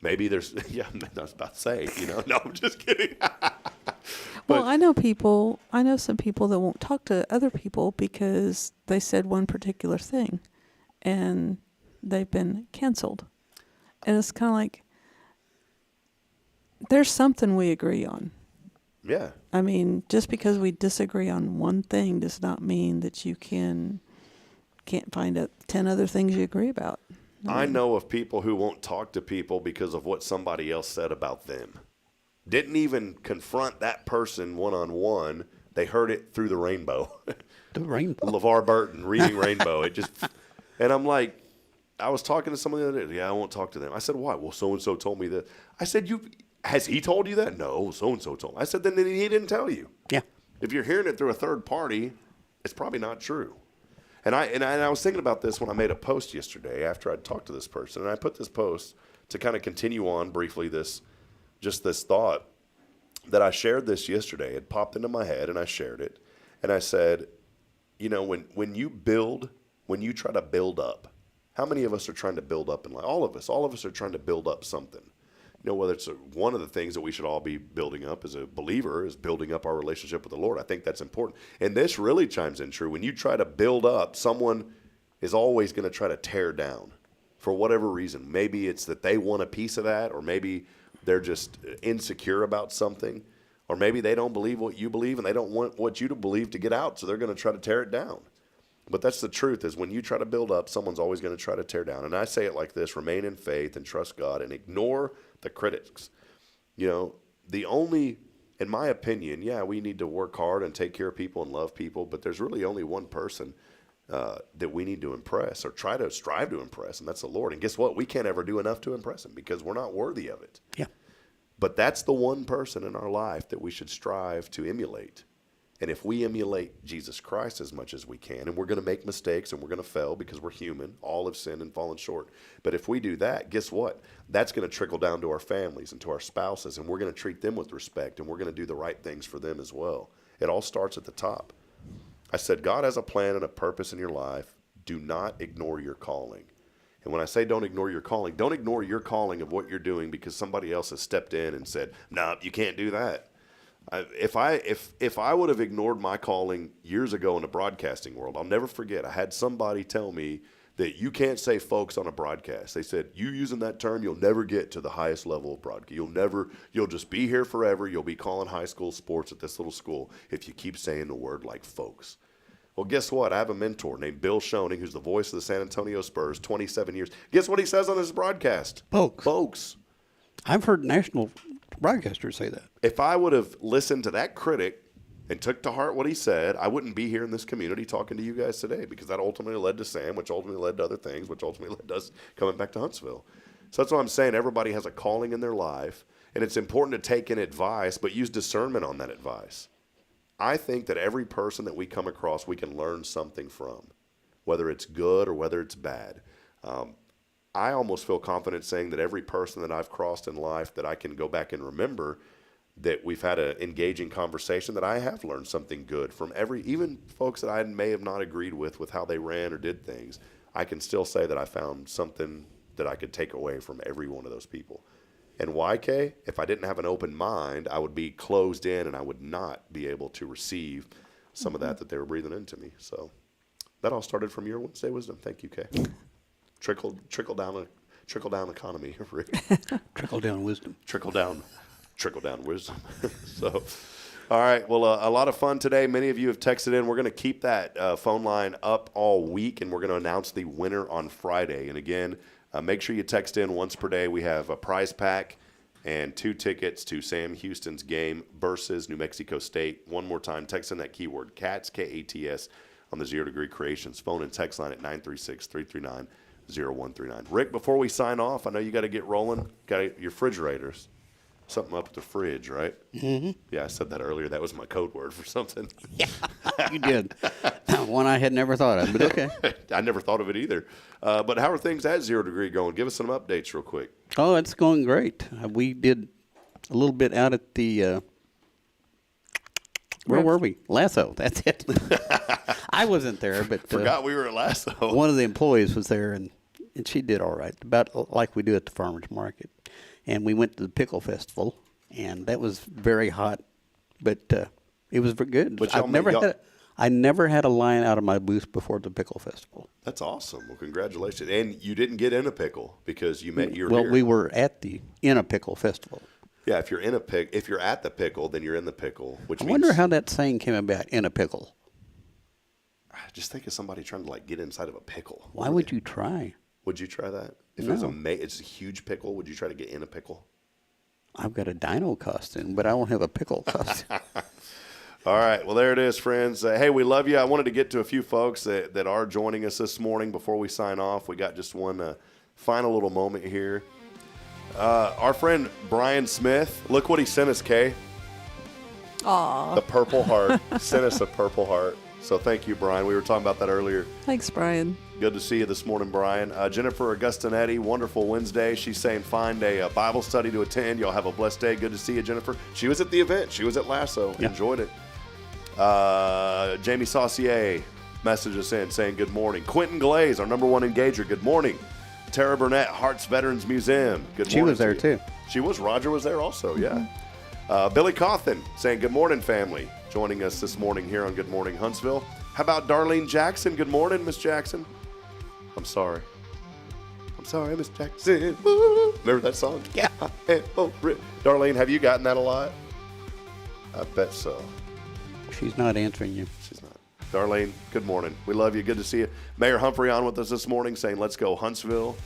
S2: Maybe there's, I was about to say, no, I'm just kidding.
S5: Well, I know some people that won't talk to other people because they said one particular thing and they've been canceled. And it's kind of like, there's something we agree on.
S2: Yeah.
S5: I mean, just because we disagree on one thing does not mean that you can't find 10 other things you agree about.
S2: I know of people who won't talk to people because of what somebody else said about them. Didn't even confront that person one-on-one. They heard it through the rainbow.
S9: The rainbow.
S2: LeVar Burton reading Rainbow. And I'm like, I was talking to somebody the other day. Yeah, I won't talk to them. I said, why? Well, so-and-so told me that. I said, has he told you that? No, so-and-so told me. I said, then he didn't tell you.
S9: Yeah.
S2: If you're hearing it through a third party, it's probably not true. And I was thinking about this when I made a post yesterday after I'd talked to this person. And I put this post to kind of continue on briefly this thought that I shared this yesterday. It popped into my head and I shared it. And I said, when you try to build up, How many of us are trying to build up in life? All of us are trying to build up something. Whether it's one of the things that we should all be building up as a believer is building up our relationship with the Lord. I think that's important. And this really chimes in true. When you try to build up, someone is always going to try to tear down for whatever reason. Maybe it's that they want a piece of that, or maybe they're just insecure about something, or maybe they don't believe what you believe and they don't want you to believe to get out, so they're going to try to tear it down. But that's the truth, is when you try to build up, someone's always going to try to tear down. And I say it like this: remain in faith and trust God and ignore the critics. In my opinion, we need to work hard and take care of people and love people, but there's really only one person that we need to impress, or strive to impress, and that's the Lord. And guess what? We can't ever do enough to impress him because we're not worthy of it.
S9: Yeah.
S2: But that's the one person in our life that we should strive to emulate. And if we emulate Jesus Christ as much as we can, and we're going to make mistakes and we're going to fail because we're human, all have sinned and fallen short. But if we do that, guess what? That's going to trickle down to our families and to our spouses, and we're going to treat them with respect, and we're going to do the right things for them as well. It all starts at the top. I said, God has a plan and a purpose in your life. Do not ignore your calling. And when I say don't ignore your calling of what you're doing because somebody else has stepped in and said, no, you can't do that. If I would have ignored my calling years ago in the broadcasting world, I'll never forget, I had somebody tell me that you can't say folks on a broadcast. They said, you using that term, you'll never get to the highest level of broadcast. You'll just be here forever. You'll be calling high school sports at this little school if you keep saying the word like folks. Well, guess what? I have a mentor named Bill Boehning, who's the voice of the San Antonio Spurs, 27 years. Guess what he says on his broadcast? Folks.
S9: I've heard national broadcasters say that.
S2: If I would have listened to that critic and took to heart what he said, I wouldn't be here in this community talking to you guys today, because that ultimately led to Sam, which ultimately led to other things, which ultimately led to us coming back to Huntsville. So that's what I'm saying. Everybody has a calling in their life, and it's important to take in advice, but use discernment on that advice. I think that every person that we come across, we can learn something from, whether it's good or whether it's bad. I almost feel confident saying that every person that I've crossed in life that I can go back and remember, that we've had an engaging conversation, that I have learned something good from even folks that I may have not agreed with how they ran or did things. I can still say that I found something that I could take away from every one of those people. And why, Kaye? If I didn't have an open mind, I would be closed in and I would not be able to receive some of that they were breathing into me. So that all started from your Wednesday wisdom. Thank you, Kaye. Trickle down economy.
S9: Trickle down wisdom.
S2: Trickle down wisdom. So, all right. Well, a lot of fun today. Many of you have texted in. We're going to keep that phone line up all week, and we're going to announce the winner on Friday. And again, make sure you text in once per day. We have a prize pack and 2 tickets to Sam Houston's game versus New Mexico State. One more time, text in that keyword, CATS, K-A-T-S, on the 0 Degree Creations phone and text line at 936-339-0139. Rick, before we sign off, I know you got to get rolling. Got your refrigerators. Something up with the fridge, right?
S9: Mm-hmm.
S2: Yeah, I said that earlier. That was my code word for something.
S9: Yeah, you did. One I had never thought of, but okay.
S2: I never thought of it either. But how are things at 0 Degree going? Give us some updates real quick.
S9: Oh, it's going great. We did a little bit out at the, where were we? Lasso, that's it. I wasn't there, but.
S2: Forgot we were at Lasso.
S9: One of the employees was there, and she did all right, about like we do at the farmer's market. And we went to the pickle festival, and that was very hot, but it was very good.
S2: But
S9: I never had a line out of my booth before the pickle festival.
S2: That's awesome. Well, congratulations. And you didn't get in a pickle because you were
S9: well,
S2: here.
S9: We were in a pickle festival.
S2: Yeah, if you're at the pickle, then you're in the pickle. Which
S9: I wonder how that saying came about, in a pickle.
S2: Just think of somebody trying to get inside of a pickle.
S9: Why would you try?
S2: Would you try that? If
S9: No.
S2: it was it's a huge pickle, would you try to get in a pickle?
S9: I've got a dino costume, but I don't have a pickle costume.
S2: All right. Well, there it is, friends. Hey, we love you. I wanted to get to a few folks that are joining us this morning before we sign off. We got just one final little moment here. Our friend Brian Smith, look what he sent us, Kaye.
S5: Aw.
S2: The Purple Heart. Sent us a Purple Heart. So thank you, Brian. We were talking about that earlier.
S5: Thanks, Brian.
S2: Good to see you this morning, Brian. Jennifer Augustinetti, wonderful Wednesday. She's saying find a Bible study to attend. Y'all have a blessed day. Good to see you, Jennifer. She was at the event. She was at Lasso.
S9: Yeah.
S2: Enjoyed it. Jamie Saucier, messaged us in saying good morning. Quentin Glaze, our number one engager, good morning. Tara Burnett, Hearts Veterans Museum, good morning.
S9: She was there too.
S2: She was. Roger was there also, yeah. Billy Cawthon saying good morning, family. Joining us this morning here on Good Morning Huntsville. How about Darlene Jackson? Good morning, Miss Jackson. I'm sorry, Miss Jackson. Woo. Remember that song? Yeah. Darlene, have you gotten that a lot? I bet so.
S9: She's not answering you.
S2: She's not. Darlene, good morning. We love you. Good to see you. Mayor Humphrey on with us this morning saying, let's go Huntsville.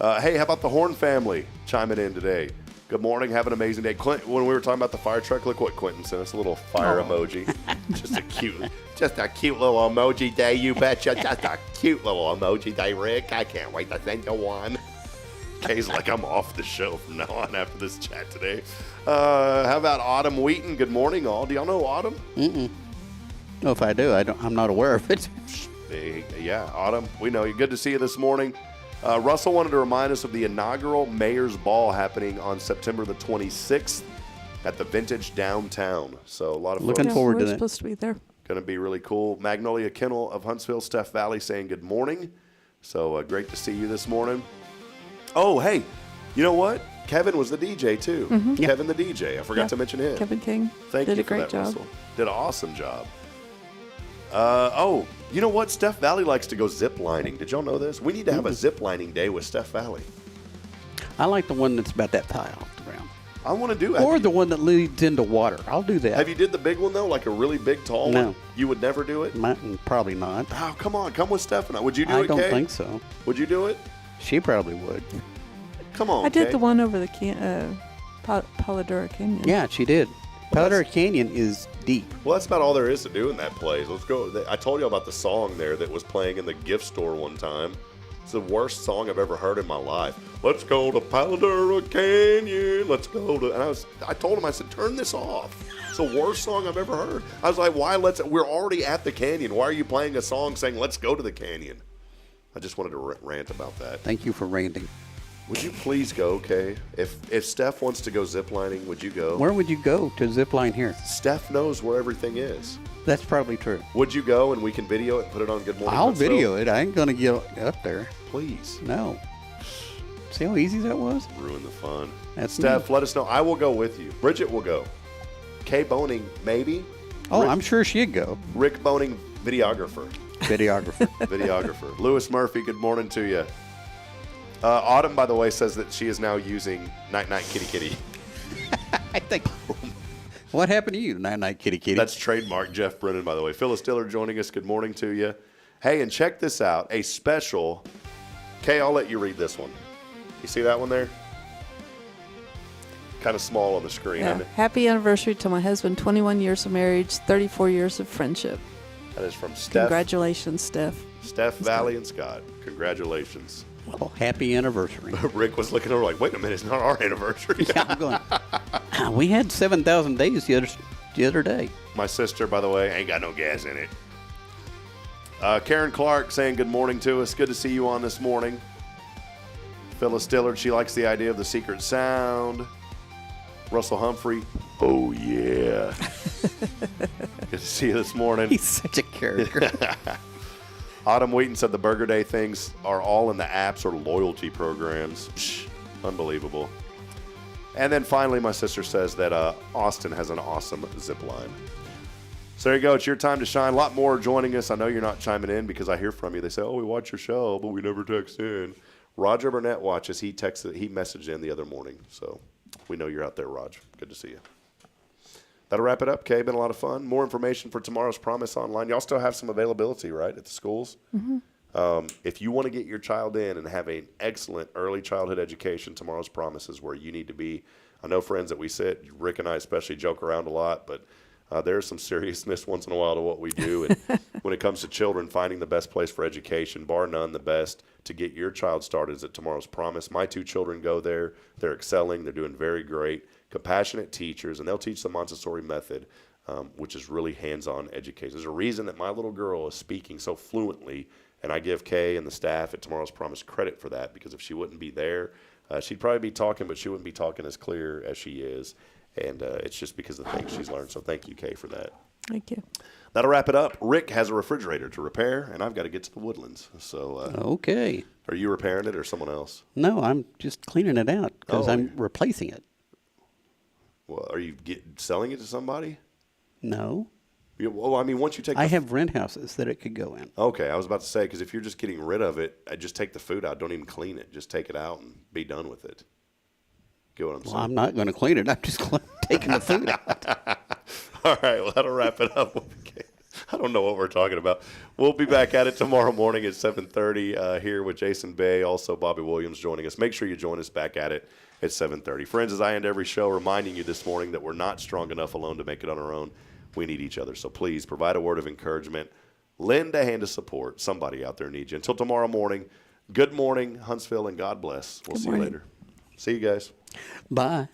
S2: Hey, how about the Horn family chiming in today? Good morning. Have an amazing day. Clint, when we were talking about the fire truck, look what Quentin sent us, a little fire emoji. Just a cute little emoji day, you betcha. Just a cute little emoji day, Rick. I can't wait to send you one. Kay's like, I'm off the show from now on after this chat today. How about Autumn Wheaton? Good morning, all. Do y'all know Autumn?
S9: Mm-mm. No, if I do, I'm not aware of it.
S2: Yeah, Autumn, we know you. Good to see you this morning. Russell wanted to remind us of the inaugural Mayor's Ball happening on September the 26th at the Vintage Downtown. So a lot of
S9: looking
S2: folks
S9: forward to that.
S5: We're supposed to be there.
S2: Going to be really cool. Magnolia Kennel of Huntsville, Steph Valley saying good morning. So great to see you this morning. Oh, hey, you know what? Kevin was the DJ too.
S5: Mm-hmm.
S2: Kevin the DJ. I forgot to mention him.
S5: Kevin King
S2: Thank
S5: did
S2: you
S5: a
S2: for
S5: great
S2: that,
S5: job.
S2: Russell. Did an awesome job. You know what? Steph Valley likes to go zip lining. Did y'all know this? We need to have a zip lining day with Steph Valley.
S9: I like the one that's about that high off the ground.
S2: I want to do it.
S9: Or the one that leads into water. I'll do that.
S2: Have you did the big one though, like a really big tall one?
S9: No.
S2: You would never do it?
S9: Probably not.
S2: Oh, come on, come with Steph and I. Would you do it,
S9: I don't
S2: Kay?
S9: think so.
S2: Would you do it?
S9: She probably would.
S2: Come on,
S5: I did
S2: Kay.
S5: the one over the Paladura Canyon.
S9: Yeah, she did. Paladura Canyon is deep.
S2: Well, that's about all there is to do in that place. Let's go. I told you about the song there that was playing in the gift store one time. It's the worst song I've ever heard in my life. Let's go to Paladura Canyon. Let's go to. And I told him, I said, turn this off. It's the worst song I've ever heard. I was like, why? We're already at the canyon. Why are you playing a song saying let's go to the canyon? I just wanted to rant about that.
S9: Thank you for ranting.
S2: Would you please go, Kay? If Steph wants to go ziplining, would you go?
S9: Where would you go to zip line here?
S2: Steph knows where everything is.
S9: That's probably true.
S2: Would you go and we can video it and put it on Good Morning
S9: I'll
S2: Huntsville?
S9: video it. I ain't going to get up there.
S2: Please.
S9: No. See how easy that was?
S2: Ruin the fun.
S9: That's
S2: Steph,
S9: me.
S2: let us know. I will go with you. Bridget will go. Kay Boehning, maybe.
S9: Oh, I'm sure she'd go.
S2: Rick Boehning, videographer.
S9: Videographer.
S2: Lewis Murphy, good morning to you. Autumn, by the way, says that she is now using Night Night Kitty Kitty.
S9: I think. What happened to you, Night Night Kitty Kitty?
S2: That's trademark Jeff Brennan, by the way. Phyllis Diller joining us. Good morning to you. Hey, and check this out. A special. Kay, I'll let you read this one. You see that one there? Kind of small on the screen.
S5: Yeah.
S2: Isn't it?
S5: Happy anniversary to my husband. 21 years of marriage, 34 years of friendship.
S2: That is from Steph.
S5: Congratulations, Steph.
S2: Steph Valley and Scott. Congratulations.
S9: Well, happy anniversary.
S2: Rick was looking over like, wait a minute, it's not our anniversary.
S9: Yeah, I'm going. We had 7,000 days the other day.
S2: My sister, by the way, ain't got no gas in it. Karen Clark saying good morning to us. Good to see you on this morning. Phyllis Dillard, she likes the idea of the secret sound. Russell Humphrey, oh yeah. Good to see you this morning.
S9: He's such a character.
S2: Autumn Wheaton said the Burger Day things are all in the apps or loyalty programs. Psh, unbelievable. And then finally, my sister says that Austin has an awesome zip line. So there you go. It's your time to shine. A lot more joining us. I know you're not chiming in because I hear from you. They say, oh, we watch your show, but we never text in. Roger Burnett watches. He messaged in the other morning. So we know you're out there, Raj. Good to see you. That'll wrap it up, Kay. Been a lot of fun. More information for tomorrow's Promise online. Y'all still have some availability, right, at the schools?
S5: Mm-hmm.
S2: If you want to get your child in and have an excellent early childhood education, tomorrow's Promise is where you need to be. I know, friends, that we sit, Rick and I especially joke around a lot, but there's some seriousness once in a while to what we do. And when it comes to children, finding the best place for education, bar none, the best to get your child started is at Tomorrow's Promise. My 2 children go there. They're excelling. They're doing very great. Compassionate teachers, and they'll teach the Montessori method, which is really hands-on education. There's a reason that my little girl is speaking so fluently, and I give Kay and the staff at Tomorrow's Promise credit for that, because if she wouldn't be there, she'd probably be talking, but she wouldn't be talking as clear as she is. And it's just because of the things she's learned. So thank you, Kay, for that.
S5: Thank you.
S2: That'll wrap it up. Rick has a refrigerator to repair, and I've got to get to the Woodlands. So,
S9: okay.
S2: Are you repairing it or someone else?
S9: No, I'm just cleaning it out because I'm replacing it.
S2: Well, are you selling it to somebody?
S9: No.
S2: Well, I mean, once you take
S9: I have rent houses that it could go in.
S2: Okay, I was about to say, because if you're just getting rid of it, I just take the food out. Don't even clean it. Just take it out and be done with it. Get what I'm saying?
S9: Well, I'm not going to clean it. I'm just taking the food out.
S2: All right, well, that'll wrap it up. I don't know what we're talking about. We'll be back at it tomorrow morning at 7:30 here with Jason Bay, also Bobby Williams joining us. Make sure you join us back at it at 7:30. Friends, as I end every show, reminding you this morning that we're not strong enough alone to make it on our own. We need each other. So please provide a word of encouragement. Lend a hand of support. Somebody out there needs you. Until tomorrow morning, good morning, Huntsville, and God bless. We'll see you later. See you guys.
S9: Bye.